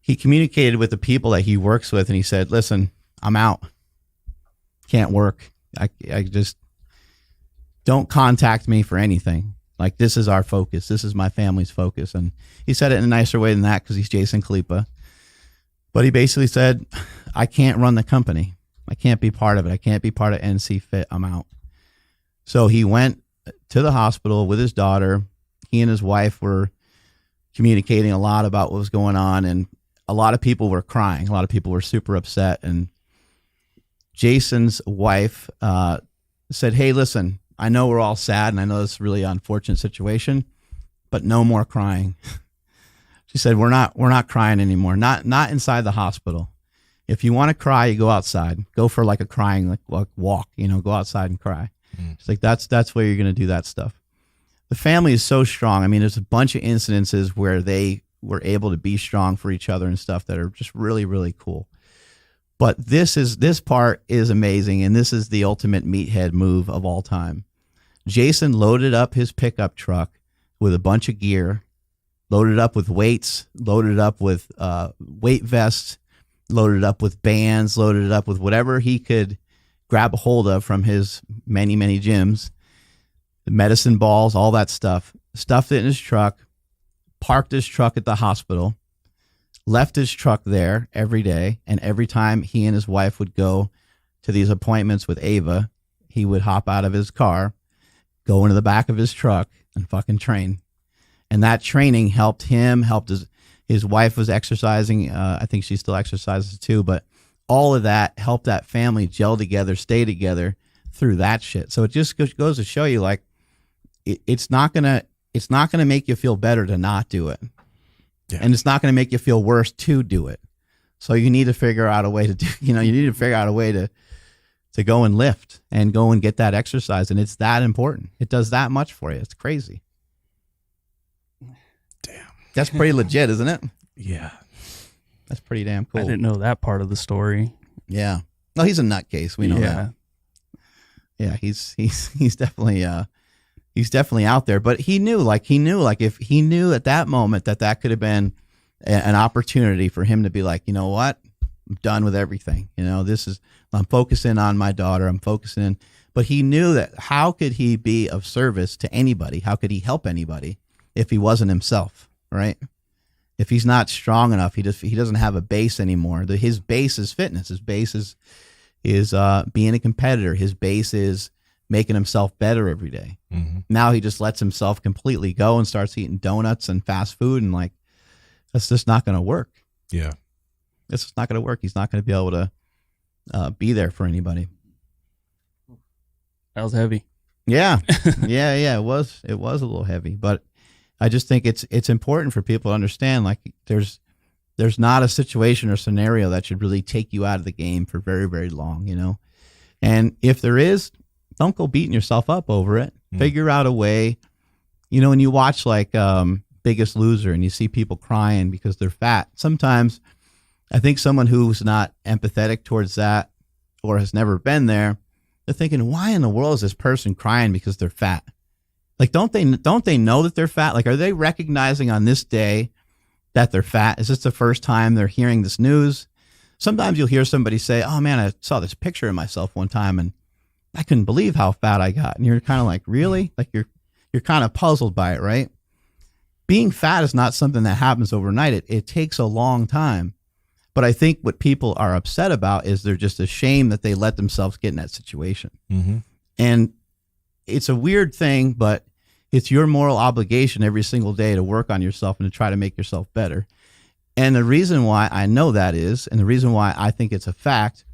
He communicated with the people that he works with, and he said, listen, I'm out. Can't work. I just don't contact me for anything. Like, this is our focus. This is my family's focus. And he said it in a nicer way than that because he's Jason Khalipa. But he basically said, I can't run the company. I can't be part of it. I can't be part of NC Fit. I'm out. So he went to the hospital with his daughter. He and his wife were communicating a lot about what was going on, and a lot of people were crying. A lot of people were super upset. And Jason's wife said, "Hey, listen, I know we're all sad, and I know it's a really unfortunate situation, but no more crying." She said, "We're not crying anymore. Not inside the hospital. If you want to cry, you go outside. Go for like a crying like walk. Go outside and cry." It's like that's where you're going to do that stuff. The family is so strong. I mean, there's a bunch of incidences where they were able to be strong for each other and stuff that are just really, really cool. But this part is amazing, and this is the ultimate meathead move of all time. Jason loaded up his pickup truck with a bunch of gear, loaded up with weights, loaded up with weight vests, loaded up with bands, loaded up with whatever he could grab a hold of from his many, many gyms, the medicine balls, all that stuff, stuffed it in his truck, parked his truck at the hospital, left his truck there every day. And every time he and his wife would go to these appointments with Ava, he would hop out of his car, go into the back of his truck, and fucking train. And that training helped him, helped his wife was exercising. I think she still exercises too, but all of that helped that family gel together, stay together through that shit. So it just goes to show you, like, it's not gonna make you feel better to not do it. Yeah. And it's not going to make you feel worse to do it. So you need to figure out a way to do, you need to figure out a way to go and lift and go and get that exercise. And it's that important. It does that much for you. It's crazy. Damn. That's pretty legit, isn't it? Yeah. That's pretty damn cool. I didn't know that part of the story. Yeah. No, he's a nutcase. We know that. Yeah. He's definitely, he's definitely out there, but he knew if he knew at that moment that could have been an opportunity for him to be like, you know what, I'm done with everything. I'm focusing on my daughter. I'm focusing, but he knew that how could he be of service to anybody? How could he help anybody if he wasn't himself? Right. If he's not strong enough, he doesn't have a base anymore. His base is fitness. His base is being a competitor. His base is making himself better every day. Mm-hmm. Now he just lets himself completely go and starts eating donuts and fast food, and like, that's just not going to work. Yeah. It's just not going to work. He's not going to be able to be there for anybody. That was heavy. Yeah. Yeah. It was a little heavy, but I just think it's important for people to understand, like, there's not a situation or scenario that should really take you out of the game for very, very long, and if there is, don't go beating yourself up over it. Figure out a way, when you watch like Biggest Loser and you see people crying because they're fat. Sometimes I think someone who's not empathetic towards that or has never been there, they're thinking, why in the world is this person crying because they're fat? Like, don't they know that they're fat? Like, are they recognizing on this day that they're fat? Is this the first time they're hearing this news? Sometimes you'll hear somebody say, oh man, I saw this picture of myself one time and I couldn't believe how fat I got. And you're kind of like, really? Like, you're kind of puzzled by it, right? Being fat is not something that happens overnight. It takes a long time. But I think what people are upset about is they're just ashamed that they let themselves get in that situation. Mm-hmm. And it's a weird thing, but it's your moral obligation every single day to work on yourself and to try to make yourself better. And the reason why I know that is, and the reason why I think it's a fact,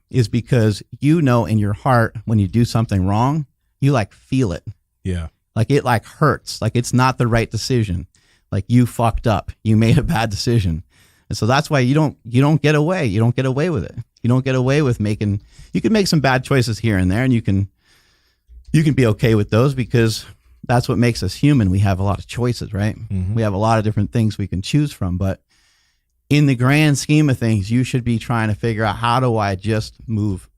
is because in your heart when you do something wrong, you like feel it. Yeah. Like it like hurts. Like it's not the right decision. Like you fucked up. You made a bad decision. And so that's why you don't get away. You don't get away with it. You don't get away with you can make some bad choices here and there, and you can be okay with those because that's what makes us human. We have a lot of choices, right? Mm-hmm. We have a lot of different things we can choose from, but in the grand scheme of things, you should be trying to figure out, how do I just move?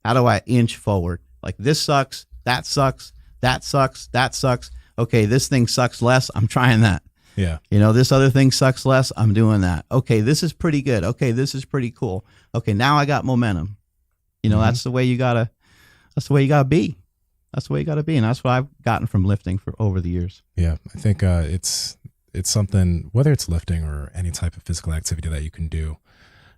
How do I inch forward? Like, this sucks, that sucks, that sucks, that sucks. Okay, this thing sucks less. I'm trying that. Yeah. This other thing sucks less. I'm doing that. Okay, this is pretty good. Okay, this is pretty cool. Okay, now I got momentum. Mm-hmm. That's the way you gotta be. That's the way you gotta be. And that's what I've gotten from lifting for over the years. Yeah. I think it's something, whether it's lifting or any type of physical activity that you can do,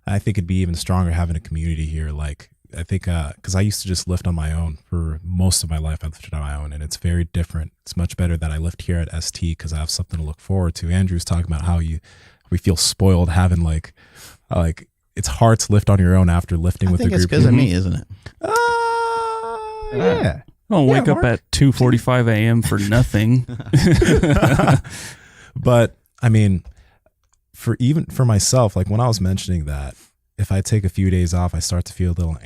I think it'd be even stronger having a community here. Like, I think because I used to just lift on my own for most of my life. I lifted on my own, and it's very different. It's much better that I lift here at ST because I have something to look forward to. Andrew's talking about how we feel spoiled having like it's hard to lift on your own after lifting with a group. I think it's because of me, isn't it? Yeah. I'll wake Mark. up at 2:45 a.m. for nothing. But I mean, for myself, like when I was mentioning that, if I take a few days off, I start to feel a little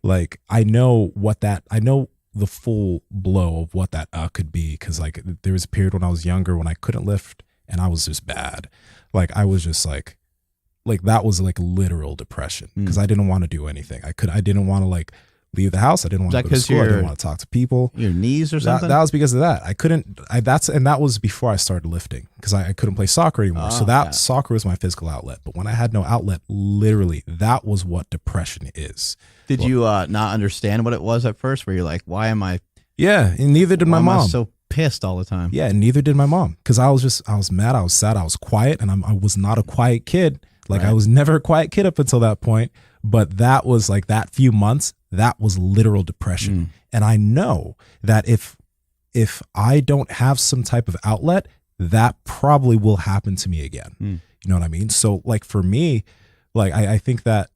like I know the full blow of what that could be. Cause like there was a period when I was younger when I couldn't lift and I was just bad. Like I was just like that was like literal depression because I didn't want to do anything. I didn't want to like leave the house. I didn't want to go to school. I didn't want to talk to people. Your knees or something? That was because of that. I couldn't. That was before I started lifting because I couldn't play soccer anymore. So soccer was my physical outlet. But when I had no outlet, literally, that was what depression is. Did you not understand what it was at first? Where you're like, why am I? Yeah, and neither did my Why am I mom. so pissed all the time? Yeah, and neither did my mom because I was mad. I was sad. I was quiet, and I was not a quiet kid. Like I was never a quiet kid up until that point. But that was like that few months. That was literal depression. And I know that if I don't have some type of outlet, that probably will happen to me again. You know what I mean? So like for me, like I think that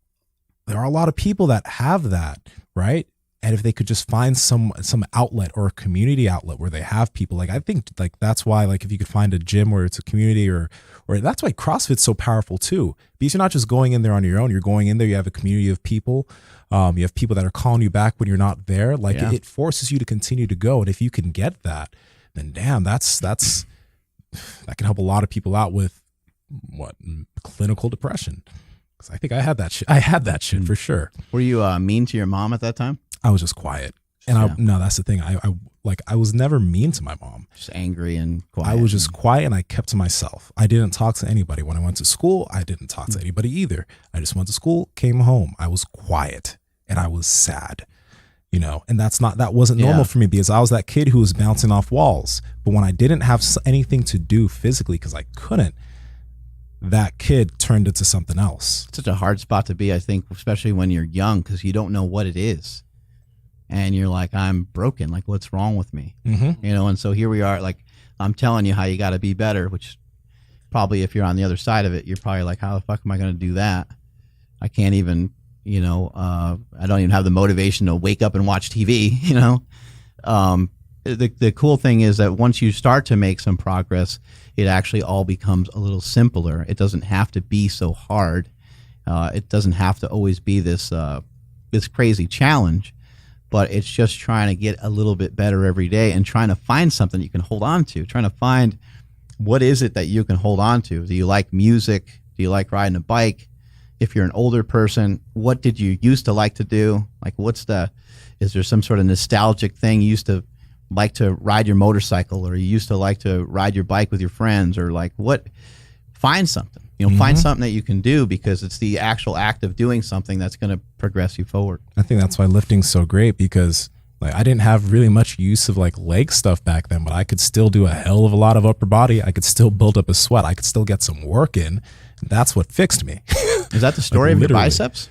there are a lot of people that have that, right? And if they could just find some outlet or a community outlet where they have people, like I think like that's why like if you could find a gym where it's a community or that's why CrossFit's so powerful too, because you're not just going in there on your own. You're going in there. You have a community of people. You have people that are calling you back when you're not there. Like it forces you to continue to go. And if you can get that, then damn, that can help a lot of people out with clinical depression. Because I think I had that shit. I had that shit for sure. Were you mean to your mom at that time? I was just quiet. And no, that's the thing. I was never mean to my mom. Just angry and quiet. I was just quiet and I kept to myself. I didn't talk to anybody. When I went to school, I didn't talk to anybody either. I just went to school, came home. I was quiet and I was sad, you know, and that wasn't normal for me because I was that kid who was bouncing off walls. But when I didn't have anything to do physically because I couldn't, that kid turned into something else. It's such a hard spot to be, I think, especially when you're young because you don't know what it is. And you're like, I'm broken. Like, what's wrong with me? You know, and so here we are. Like, I'm telling you how you got to be better, which probably if you're on the other side of it, you're probably like, how the fuck am I going to do that? I can't even, you know, I don't even have the motivation to wake up and watch TV, you know? The cool thing is that once you start to make some progress, it actually all becomes a little simpler. It doesn't have to be so hard. It doesn't have to always be this crazy challenge. But it's just trying to get a little bit better every day and trying to find something you can hold on to, trying to find what is it that you can hold on to. Do you like music? Do you like riding a bike? If you're an older person, what did you used to like to do? Like is there some sort of nostalgic thing you used to like to ride your motorcycle or you used to like to ride your bike with your friends or like what? Find something. You know, find something that you can do because it's the actual act of doing something that's going to progress you forward. I think that's why lifting's so great because like I didn't have really much use of like leg stuff back then, but I could still do a hell of a lot of upper body. I could still build up a sweat. I could still get some work in. That's what fixed me. Is that the story like, of your literally. biceps?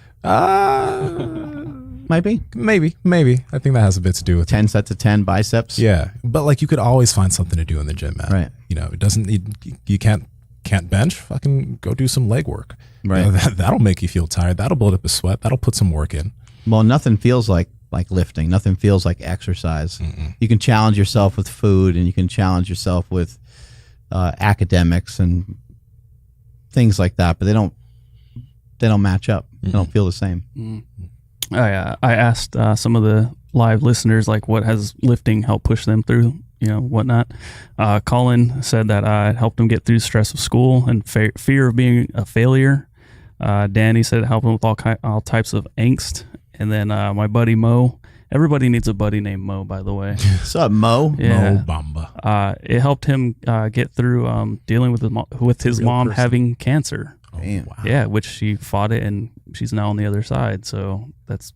Might be. Maybe. I think that has a bit to do with 10 sets of 10 biceps. Yeah. But like you could always find something to do in the gym, man. Right. You know, it doesn't need, you can't bench, fucking go do some leg work. Right. You know, that'll make you feel tired. That'll build up a sweat. That'll put some work in. Well, nothing feels like lifting. Nothing feels like exercise. You can challenge yourself with food and you can challenge yourself with academics and things like that, but they don't match up. They don't feel the same. I asked some of the live listeners, like, what has lifting helped push them through, you know, whatnot. Colin said that it helped him get through stress of school and fear of being a failure. Danny said it helped him with all types of angst. And then my buddy Mo, everybody needs a buddy named Mo, by the way. What's up, Mo? Yeah. Mo Bamba. It helped him get through dealing with his mom having cancer. Damn. Wow. Yeah, which she fought it and she's now on the other side. So that's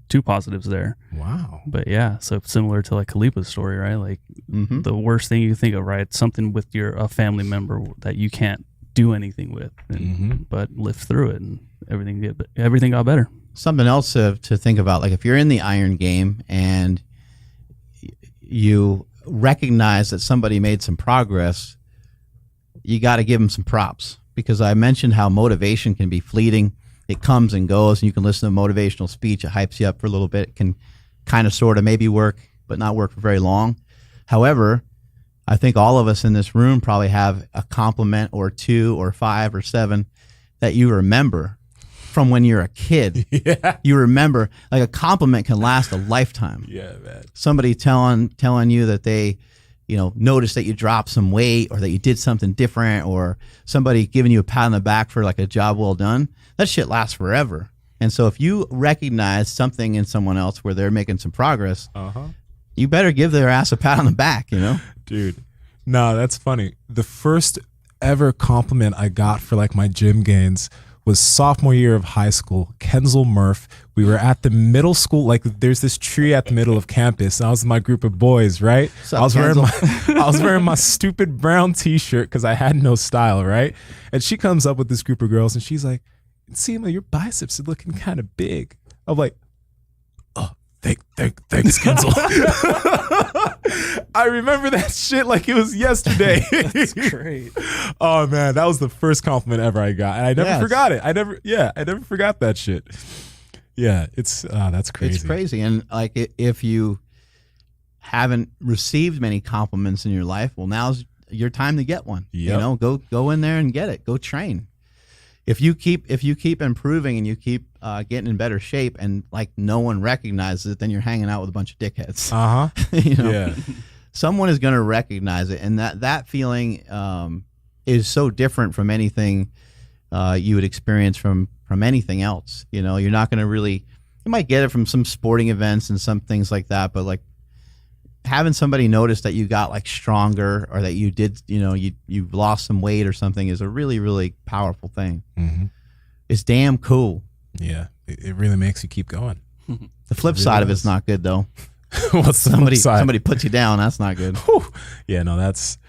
two positives there. Wow. But yeah, so similar to like Khalipa's story, right? Like the worst thing you think of, right? Something with a family member that you can't do anything with, but live through it and everything got better. something else to think about. Like if you're in the iron game and you recognize that somebody made some progress, you got to give them some props, because I mentioned how motivation can be fleeting. It comes and goes, and you can listen to a motivational speech. It hypes you up for a little bit. It can kind of sort of maybe work, but not work for very long. However, I think all of us in this room probably have a compliment or 2 or 5 or 7 that you remember from when you're a kid. Yeah. You remember, like, a compliment can last a lifetime. Yeah, man. Somebody telling you that they, noticed that you dropped some weight, or that you did something different, or somebody giving you a pat on the back for like a job well done. That shit lasts forever. And so if you recognize something in someone else where they're making some progress, you better give their ass a pat on the back, Dude, no, that's funny. The first ever compliment I got for like my gym gains was sophomore year of high school. Kenzel Murph. We were at the middle school. Like, there's this tree at the middle of campus. And I was in my group of boys, right? Up, I was wearing my stupid brown T-shirt because I had no style, right? And she comes up with this group of girls, and she's like, "Nsima, your biceps are looking kind of big." I'm like, "Oh, thanks, Kenzel." I remember that shit like it was yesterday. That's great. Oh man, that was the first compliment ever I got, and I never forgot it. I never forgot that shit. Yeah, that's crazy. It's crazy. And like, if you haven't received many compliments in your life, well, now's your time to get one. Yep. Go in there and get it. Go train. If you keep improving and you keep getting in better shape, and like no one recognizes it, then you're hanging out with a bunch of dickheads. Yeah. Someone is going to recognize it, and that feeling is so different from anything you would experience from anything else. You're not going to really. You might get it from some sporting events and some things like that, but like having somebody notice that you got like stronger, or that you did, you lost some weight or something, is a really, really powerful thing. Mm-hmm. It's damn cool. Yeah, it really makes you keep going. The flip side of it's not good though. What's the flip side? Somebody puts you down. That's not good. Whew. Yeah, no,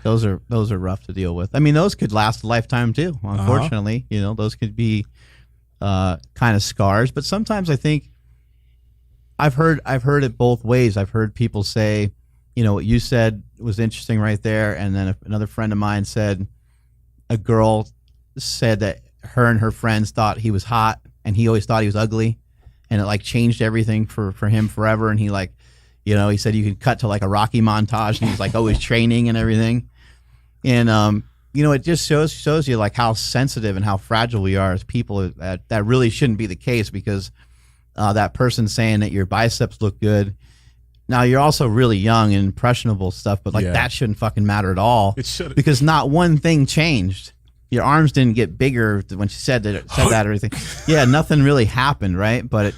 those are rough to deal with. I mean, those could last a lifetime too. Unfortunately, those could be kind of scars. But sometimes I think I've heard it both ways. I've heard people say, what you said was interesting right there, and then another friend of mine said a girl said that her and her friends thought he was hot, and he always thought he was ugly, and it like changed everything for him forever. And he like. He said you could cut to like a Rocky montage, and he's like always training and everything. And, it just shows you like how sensitive and how fragile we are as people. That really shouldn't be the case, because that person saying that your biceps look good. Now, you're also really young and impressionable stuff, but like that shouldn't fucking matter at all. It should, because not one thing changed. Your arms didn't get bigger when she said that or anything. Yeah, nothing really happened, right? But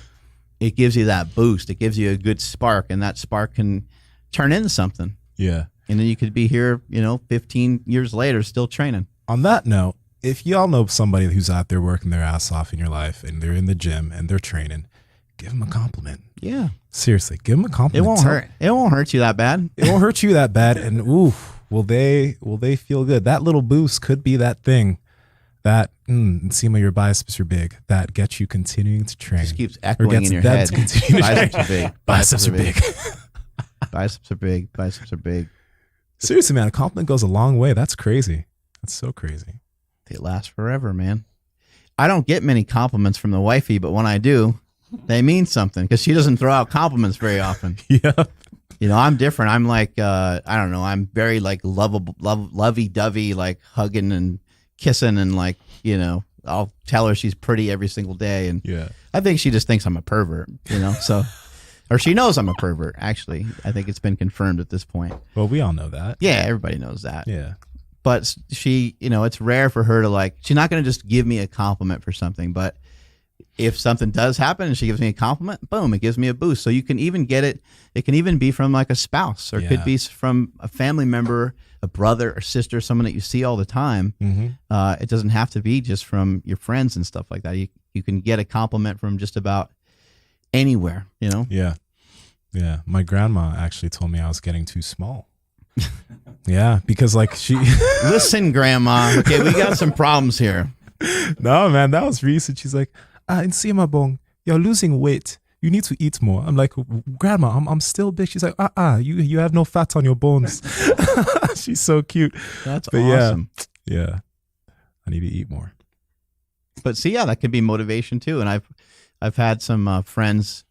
it gives you that boost. It gives you a good spark, and that spark can turn into something. Yeah. And then you could be here, 15 years later, still training. On that note, if y'all know somebody who's out there working their ass off in your life, and they're in the gym and they're training, give them a compliment. Yeah. Seriously, give them a compliment. It won't hurt. It won't hurt you that bad. It won't hurt you that bad. And ooh, will they feel good? That little boost could be that thing. That Nsima, your biceps are big. That gets you continuing to train. Just keeps echoing in your head. Biceps are big. Biceps are big. Biceps are big. Biceps are big. Seriously, man, a compliment goes a long way. That's crazy. That's so crazy. They last forever, man. I don't get many compliments from the wifey, but when I do, they mean something, because she doesn't throw out compliments very often. Yeah. I'm different. I'm like, I don't know. I'm very like lovey-dovey, like hugging and kissing, and like, I'll tell her she's pretty every single day, and I think she just thinks I'm a pervert, so, or she knows I'm a pervert. Actually, I think it's been confirmed at this point. Well, we all know that. Yeah, everybody knows that. Yeah, but she, it's rare for her to like. She's not going to just give me a compliment for something, but if something does happen and she gives me a compliment, boom, it gives me a boost. So you can even get it. It can even be from like a spouse, or it could be from a family member, a brother or sister, someone that you see all the time. Mm-hmm. It doesn't have to be just from your friends and stuff like that. You can get a compliment from just about anywhere, Yeah. Yeah. My grandma actually told me I was getting too small. Yeah. Because like she. Listen, Grandma. Okay, we got some problems here. No, man, that was recent. She's like, Nsima Bong, you're losing weight. You need to eat more. I'm like, Grandma, I'm still big. She's like, you have no fat on your bones. She's so cute. That's But awesome. Yeah. I need to eat more. But see, yeah, that could be motivation too. And I've had some friends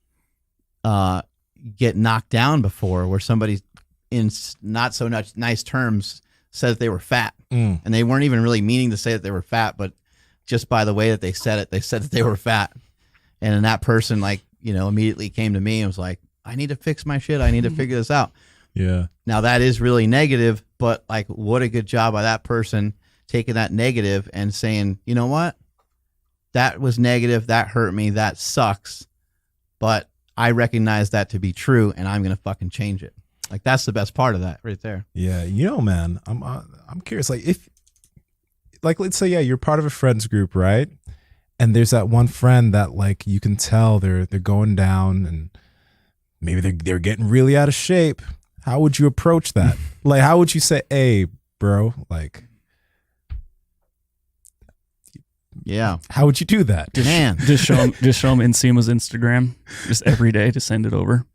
get knocked down before, where somebody in not so nice terms said that they were fat, and they weren't even really meaning to say that they were fat, but just by the way that they said it, they said that they were fat. And then that person, like, immediately came to me and was like, I need to fix my shit. I need to figure this out. Yeah. Now that is really negative, but like, what a good job by that person taking that negative and saying, you know what? That was negative. That hurt me. That sucks. But I recognize that to be true, and I'm going to fucking change it. Like, that's the best part of that right there. Yeah. Man, I'm curious. Like, if, like, let's say, you're part of a friends group, right? And there's that one friend that, like, you can tell they're going down, and maybe they're getting really out of shape. How would you approach that? Like, how would you say, hey, bro, like, Yeah. how would you do that? Man. Just show him Nsima's Instagram, just every day to send it over.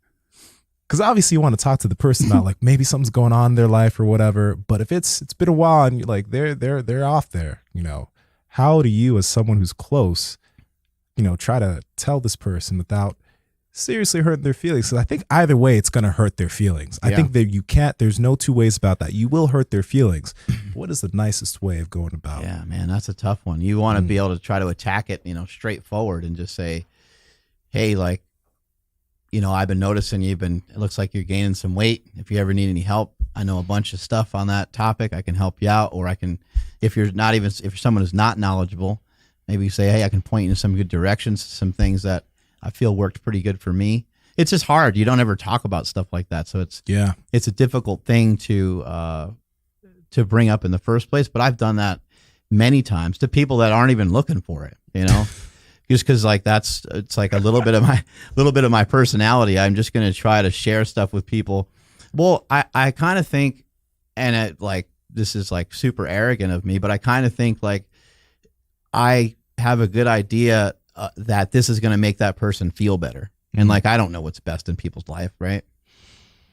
Because obviously you want to talk to the person about, like, maybe something's going on in their life or whatever. But if it's been a while and you're like, they're off there, how do you, as someone who's close, try to tell this person without seriously hurting their feelings? Because I think either way, it's going to hurt their feelings. I think that there's no two ways about that. You will hurt their feelings. What is the nicest way of going about it? Yeah, man, that's a tough one. You want to be able to try to attack it, straightforward, and just say, hey, like, I've been noticing it looks like you're gaining some weight. If you ever need any help, I know a bunch of stuff on that topic. I can help you out, or I can, if you're someone who's not knowledgeable, maybe you say, hey, I can point you in some good directions, some things that I feel worked pretty good for me. It's just hard. You don't ever talk about stuff like that. So it's a difficult thing to bring up in the first place. But I've done that many times to people that aren't even looking for it, just because, like, it's like a little bit of my personality. I'm just going to try to share stuff with people. Well, I kind of think, and this is like super arrogant of me, but I kind of think like I have a good idea that this is going to make that person feel better. And like, I don't know what's best in people's life, right?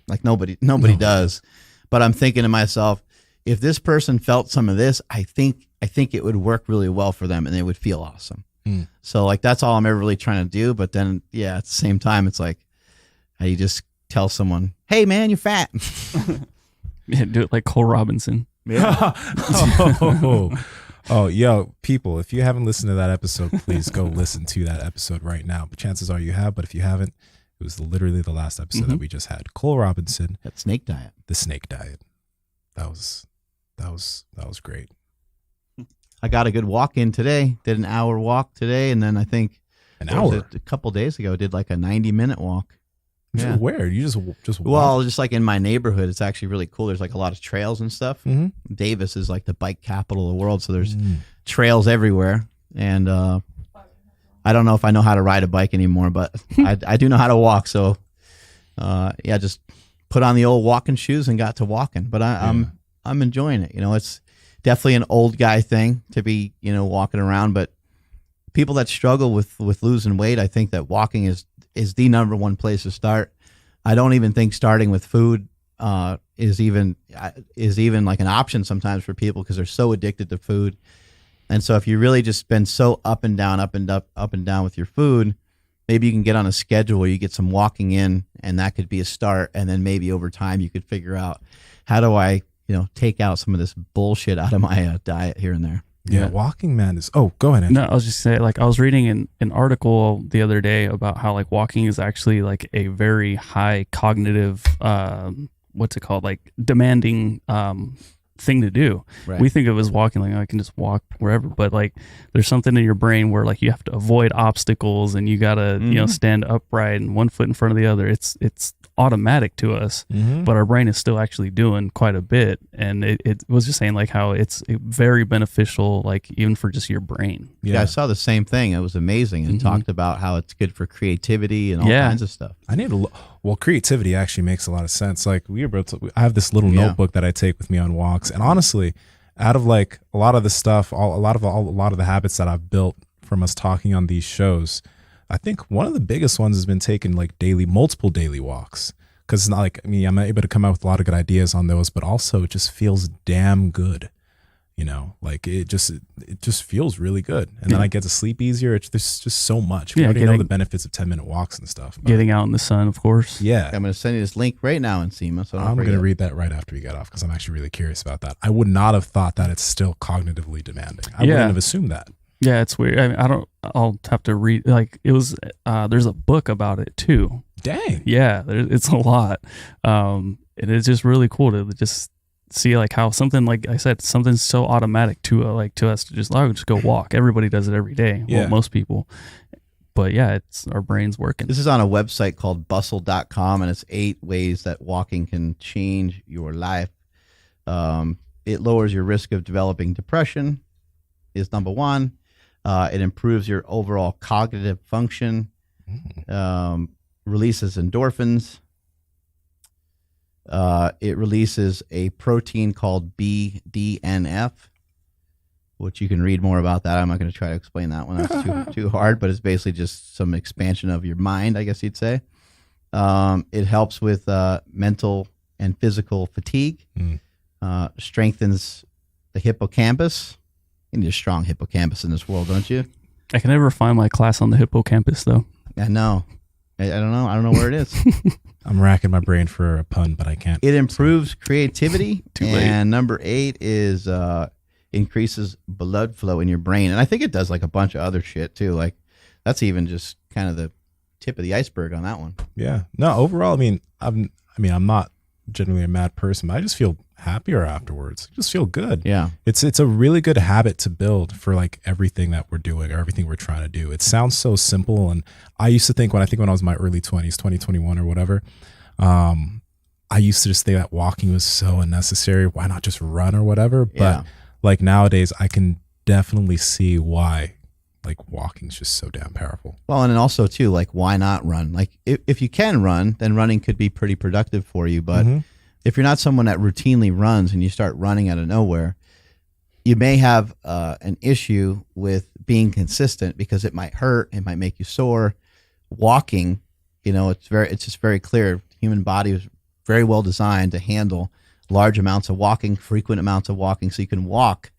Like nobody does. But I'm thinking to myself, if this person felt some of this, I think it would work really well for them, and they would feel awesome. So like, that's all I'm ever really trying to do. But then, at the same time, it's like, how you just tell someone, hey man, you're fat. Yeah, do it like Cole Robinson. Yeah. Oh, yo, people, if you haven't listened to that episode, please go listen to that episode right now. But chances are you have, but if you haven't, it was literally the last episode that we just had. Cole Robinson. That snake diet. The snake diet. That was great. I got a good walk in today. Did an hour walk today, and then I think An hour? a couple days ago, did like a 90-minute walk. Yeah. Where? You just walk? Well, just like in my neighborhood, it's actually really cool. There's like a lot of trails and stuff. Davis is like the bike capital of the world, so there's trails everywhere. And I don't know if I know how to ride a bike anymore, but I do know how to walk. So just put on the old walking shoes and got to walking. But I'm enjoying it. It's definitely an old guy thing to be walking around. But people that struggle with losing weight, I think that walking is the number one place to start. I don't even think starting with food is even like an option sometimes for people, because they're so addicted to food. And so if you really just been so up and down with your food, maybe you can get on a schedule where you get some walking in, and that could be a start. And then maybe over time you could figure out, how do I, take out some of this bullshit out of my diet here and there. Yeah, walking, man, is... Oh, go ahead, Andrew. No, I was just saying, like, I was reading an article the other day about how, like, walking is actually, like, a very high cognitive, what's it called? Like, demanding thing to do. Right. We think of it as walking, like, I can just walk wherever. But, like, there's something in your brain where, like, you have to avoid obstacles, and you got to, stand upright and one foot in front of the other. It's automatic to us, but our brain is still actually doing quite a bit. And it was just saying, like, how it's very beneficial, like, even for just your brain. Yeah, I saw the same thing. It was amazing. And talked about how it's good for creativity and all kinds of stuff. I need to well, creativity actually makes a lot of sense. Like, I have this little notebook that I take with me on walks, and honestly, out of like a lot of the stuff, a lot of the habits that I've built from us talking on these shows, I think one of the biggest ones has been taking like multiple daily walks. Because it's not like, I mean, I'm able to come up with a lot of good ideas on those, but also it just feels damn good. Like it just feels really good. And then I get to sleep easier. There's just so much. We already know the benefits of 10-minute walks and stuff. Getting out in the sun, of course. Yeah. I'm going to send you this link right now, Nsima. So I'm going to read that right after we get off because I'm actually really curious about that. I would not have thought that it's still cognitively demanding. I wouldn't have assumed that. Yeah, it's weird. I mean, I'll have to read, like it was, there's a book about it too. Dang. Yeah, it's a lot. And it's just really cool to just see like how something, like I said, something's so automatic to us to just go walk. Everybody does it every day. Yeah. Well, most people. But yeah, it's our brain's working. This is on a website called bustle.com, and it's 8 ways that walking can change your life. It lowers your risk of developing depression is number 1. It improves your overall cognitive function, releases endorphins. It releases a protein called BDNF, which you can read more about that. I'm not going to try to explain that one. That's too hard, but it's basically just some expansion of your mind, I guess you'd say. It helps with mental and physical fatigue, strengthens the hippocampus. You need a strong hippocampus in this world, don't you? I can never find my class on the hippocampus though. I know. I don't know. I don't know where it is. I'm racking my brain for a pun, but I can't. It improves creativity. Too late. And number 8 is increases blood flow in your brain. And I think it does like a bunch of other shit too. Like that's even just kind of the tip of the iceberg on that one. Yeah. No, overall, I'm not generally a mad person, but I just feel happier afterwards. I just feel good. Yeah. It's a really good habit to build for like everything that we're doing or everything we're trying to do. It sounds so simple. And I used to think when I was in my early 20s, 2021 or whatever, I used to just think that walking was so unnecessary. Why not just run or whatever? But like nowadays I can definitely see why like walking is just so damn powerful. Well, and then also too, like why not run? Like if you can run, then running could be pretty productive for you. But if you're not someone that routinely runs and you start running out of nowhere, you may have an issue with being consistent because it might hurt, it might make you sore. Walking, it's just very clear. The human body is very well designed to handle large amounts of walking, frequent amounts of walking, so you can walk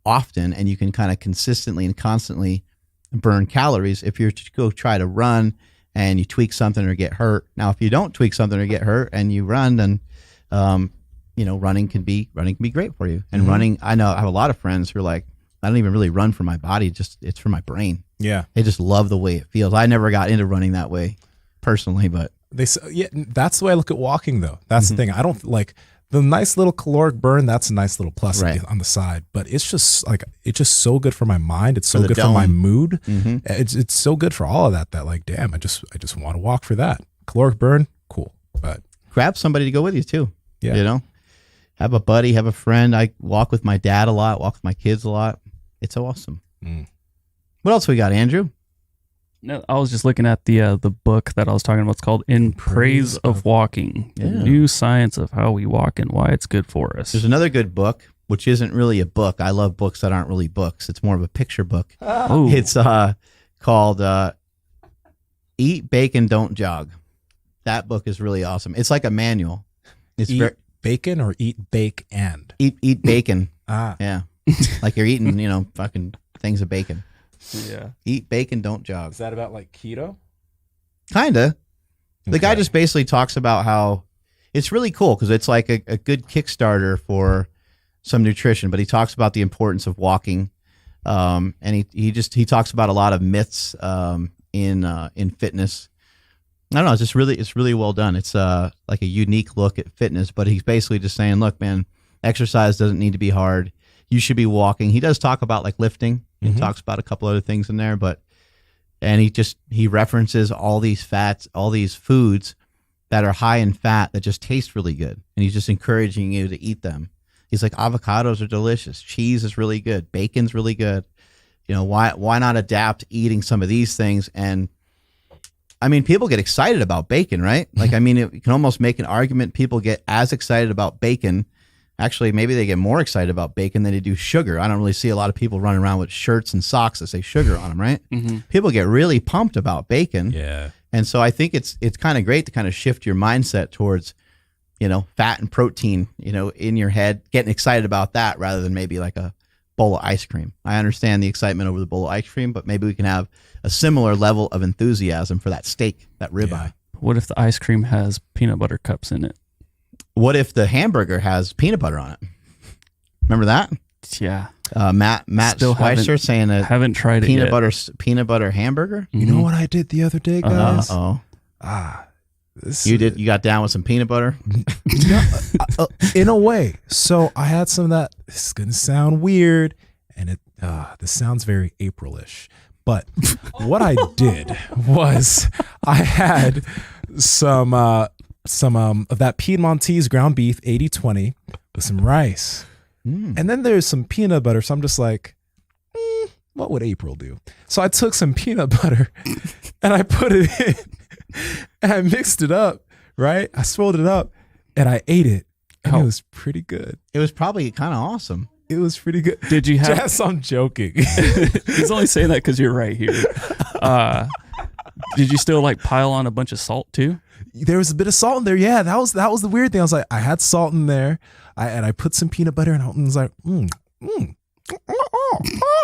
often and you can kind of consistently and constantly burn calories. If you're to go try to run and you tweak something or get hurt. Now, if you don't tweak something or get hurt and you run, then running can be great for you. And running, I have a lot of friends who are like, I don't even really run for my body, it's for my brain. Yeah. They just love the way it feels. I never got into running that way personally, but that's the way I look at walking though. That's the thing. I don't like the nice little caloric burn. That's a nice little plus on the side, but it's just so good for my mind. It's so good for my mood. It's so good for all of that like, damn, I just want to walk for that. Caloric burn. Cool. But grab somebody to go with you too. Yeah. Have a buddy, have a friend. I walk with my dad a lot, walk with my kids a lot. It's awesome. What else we got, Andrew? No, I was just looking at the book that I was talking about. It's called In Praise of Walking, the new science of how we walk and why it's good for us. There's another good book, which isn't really a book. I love books that aren't really books. It's more of a picture book. Oh. It's called Eat Bacon, Don't Jog. That book is really awesome. It's like a manual. It's eat bacon or eat bake and? Eat bacon. Yeah. Like you're eating, fucking things of bacon. Yeah. Eat bacon, don't jog. Is that about like keto? Kinda. The guy just basically talks about how it's really cool because it's like a good Kickstarter for some nutrition, but he talks about the importance of walking. And he talks about a lot of myths in fitness. I don't know, it's really well done. It's like a unique look at fitness, but he's basically just saying, look, man, exercise doesn't need to be hard. You should be walking. He does talk about like lifting. He talks about a couple other things in there, and he references all these fats, all these foods that are high in fat that just taste really good. And he's just encouraging you to eat them. He's like, avocados are delicious. Cheese is really good. Bacon's really good. Why not adapt eating some of these things? And I mean, people get excited about bacon, right? Like, I mean, you can almost make an argument. People get as excited about bacon Actually, maybe they get more excited about bacon than they do sugar. I don't really see a lot of people running around with shirts and socks that say sugar on them, right? Mm-hmm. People get really pumped about bacon. Yeah. And so I think it's kind of great to kind of shift your mindset towards, fat and protein, in your head, getting excited about that rather than maybe like a bowl of ice cream. I understand the excitement over the bowl of ice cream, but maybe we can have a similar level of enthusiasm for that steak, that ribeye. Yeah. What if the ice cream has peanut butter cups in it? What if the hamburger has peanut butter on it? Remember that? Yeah. Matt Still Schweitzer saying a haven't tried it peanut yet. peanut butter hamburger. You know what I did the other day, guys? Oh, You you got down with some peanut butter. in a way. So I had some of that. This is gonna sound weird, and this sounds very April-ish. But what I did was I had some of that Piedmontese ground beef 80-20 with some rice, and then there's some peanut butter. So I'm just like, what would April do? So I took some peanut butter and I put it in, and I mixed it up. Right, I swirled it up, and I ate it, and it was pretty good. It was probably kind of awesome. It was pretty good. Did you have? Jess, I'm joking. He's only saying that because you're right here. Did you still like pile on a bunch of salt too? There was a bit of salt in there. Yeah, that was the weird thing. I was like, I had salt in there, and I put some peanut butter, and I was like,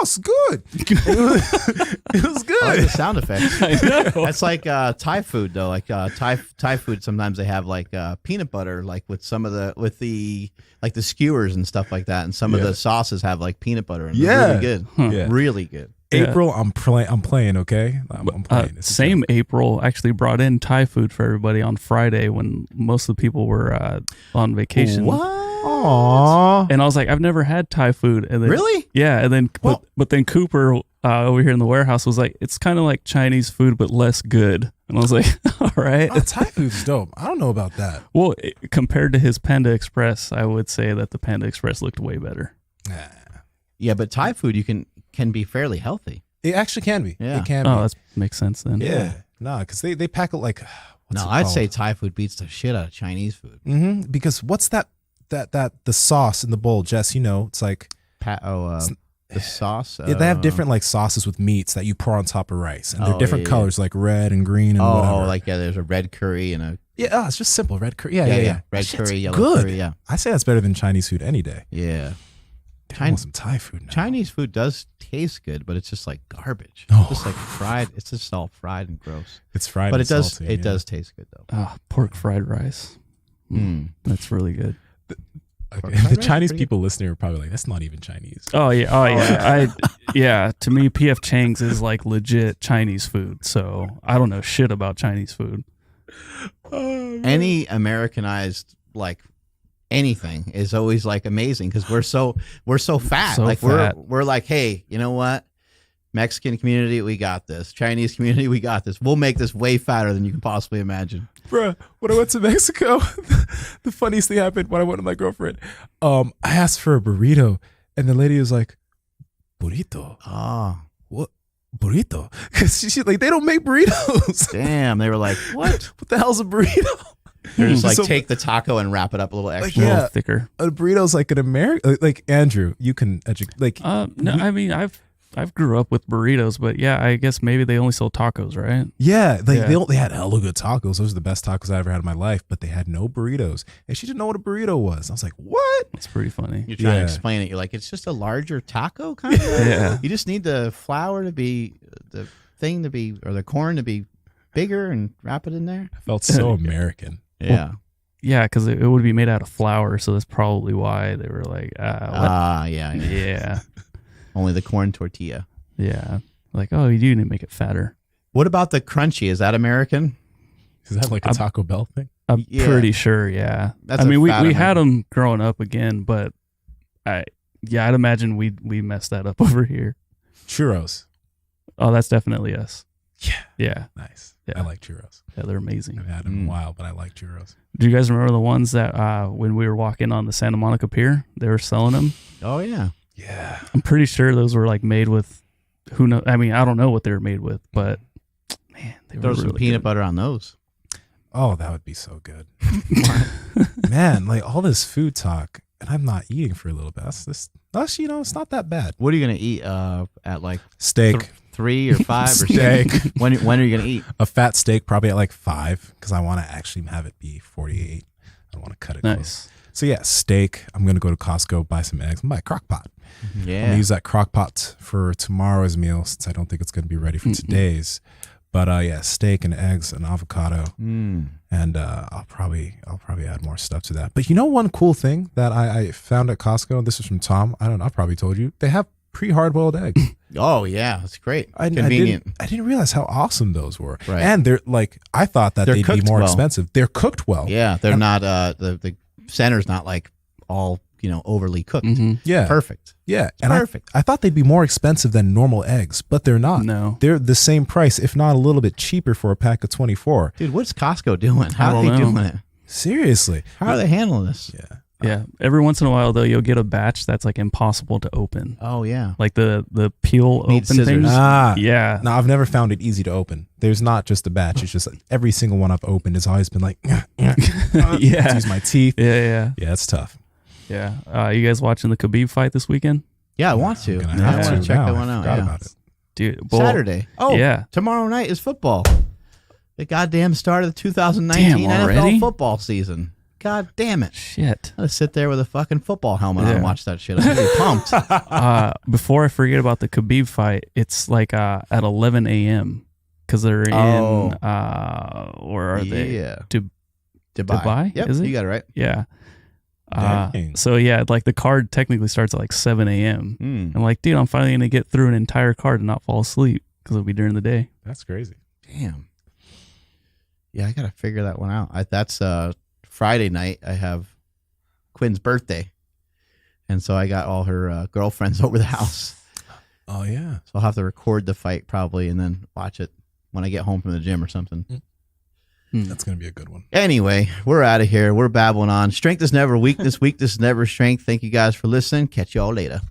it's good. It was good. I like the sound effects. I know. That's like Thai food though. Like Thai food, sometimes they have like peanut butter, like with the skewers and stuff like that, and some of the sauces have like peanut butter. And they're really good. Yeah. Really good. April, I'm playing. Okay, I'm playing. It's a Same joke. April actually brought in Thai food for everybody on Friday when most of the people were on vacation. What? Aww. And I was like, I've never had Thai food. And then, Really? Yeah. And then, Well- but then Cooper over here in the warehouse was like, it's kind of like Chinese food, but less good. And I was like, all right. Oh, Thai food's dope. I don't know about that. Well, compared to his Panda Express, I would say that the Panda Express looked way better. Nah. Yeah, but Thai food can be fairly healthy. It actually can be. Yeah. It can Oh, be. that makes sense then. Yeah. Nah, because they pack it like. No, I'd say Thai food beats the shit out of Chinese food. Because what's that the sauce in the bowl, Jess? It's like The sauce. they have different like sauces with meats that you pour on top of rice, and they're Oh, different yeah, colors, like red and green and whatever. there's a red curry and a It's just simple red curry. Yeah. red That shit's curry, yellow good. curry. Yeah, I say that's better than Chinese food any day. yeah. I want some Thai food now. Chinese food does taste good, but it's just like garbage. Oh. It's just like fried. It's just all fried and gross. It's fried, But and it does salty, yeah. does taste good though. Pork fried rice. That's really good. Okay. Fried The rice, Chinese pretty people listening are probably like, that's not even Chinese. Oh yeah. To me, PF Chang's is like legit Chinese food. So I don't know shit about Chinese food. Any Americanized like anything is always like amazing because we're so fat. So like fat. we're like, hey, you know what? Mexican community, we got this. Chinese community, we got this. We'll make this way fatter than you can possibly imagine. Bruh, when I went to Mexico, the funniest thing happened when I went with my girlfriend. I asked for a burrito, and the lady was like, burrito? Oh, What? Burrito? Because she like, they don't make burritos. damn. They were like, what? What the hell's a burrito? They're just like, So- take the taco and wrap it up a little Like, extra. A yeah. little thicker. A burrito's like an American, like Andrew, you can educate, like, No, I mean I've grew up with burritos, but yeah, I guess maybe they only sell tacos, right? yeah, like Yeah. they had hella good tacos. Those are the best tacos I ever had in my life, but they had no burritos. And she didn't know what a burrito was. I was like, what? It's pretty funny. You're trying Yeah. to explain it. You're like, it's just a larger taco kind of. Yeah. You just need the flour to be the thing to be, or the corn to be bigger and wrap it in there. I felt so American. Yeah. Yeah, because it would be made out of flour, so that's probably why they were like, Yeah. yeah, Only the corn tortilla. yeah. Like, oh, you do need to make it fatter. What about the crunchy? Is that American? Is that like a Taco Bell thing? I'm Yeah. pretty sure, yeah. That's I mean, a we fat had American. them growing up again, but I'd imagine we messed that up over here. Churros. Oh, that's definitely us. Yeah. Yeah, Nice. Yeah. I like churros. yeah, they're amazing. I've had them in a while, but I like churros. Do you guys remember the ones that when we were walking on the Santa Monica Pier, they were selling them? Oh yeah. Yeah. I'm pretty sure those were like made with who knows. I mean, I don't know what they were made with, but man, they were Throw really some peanut good. butter on those. Oh, that would be so good. Man, like all this food talk. and I'm not eating for a little bit. That's you know, it's not that bad. What are you gonna eat at like Steak, 3 or 5 or Steak. 6? When are you gonna eat? a fat steak, probably at like 5, because I want to actually have it be 48. I don't want to cut it close. Nice. So yeah, steak. I'm gonna go to Costco, buy some eggs, and buy a crock pot. I'm Yeah. gonna use that crock pot for tomorrow's meal since I don't think it's gonna be ready for today's. But yeah, steak and eggs and avocado, and I'll probably add more stuff to that. But you know, one cool thing that I found at Costco, this is from Tom. I don't know, I probably told you, they have pre-hard boiled eggs. Oh yeah, that's great. Convenient. Convenient. I didn't realize how awesome those were. Right. And they're like, I thought that They're they'd be cooked more well. expensive. They're cooked well. Yeah, they're not the center's not like all overly cooked. Yeah. Perfect. Yeah. It's perfect. I thought they'd be more expensive than normal eggs, but they're not. No. They're the same price, if not a little bit cheaper for a pack of 24. Dude, what's Costco doing? How I are they don't know. doing it? Seriously. How are they handling this? Yeah. Yeah. Every once in a while, though, you'll get a batch that's like impossible to open. Oh yeah. Like the peel Need open scissors. things. Ah. Yeah. No, I've never found it easy to open. There's not just a batch. It's just like every single one I've opened has always been like, Yeah. use my teeth. Yeah. Yeah, it's tough. Yeah. You guys watching the Khabib fight this weekend? Yeah, I want to. I'm I gonna have want to to check now. that one I out. forgot Yeah. about it. Dude. Well, Saturday. Oh yeah. Tomorrow night is football. The goddamn start of the 2019 Damn, NFL already? football season. God damn it. Shit. I'm gonna sit there with a fucking football helmet on and Yeah. watch that shit. I'm gonna be pumped. Before I forget about the Khabib fight, it's like at 11 a.m. because they're in, Oh. where are they? Yeah. Dubai? Yep, Is it? you got it right. Yeah. Dang. So yeah, like the card technically starts at like 7 a.m. Mm. I'm like, dude, I'm finally gonna get through an entire card and not fall asleep because it'll be during the day. That's crazy. Damn. Yeah, I gotta figure that one out. That's Friday night. I have Quinn's birthday, and so I got all her girlfriends over the house. Oh, yeah. So I'll have to record the fight probably, and then watch it when I get home from the gym or something. That's going to be a good one. Anyway, we're out of here. We're babbling on. Strength is never weakness. Weakness is never strength. Thank you guys for listening. Catch y'all later.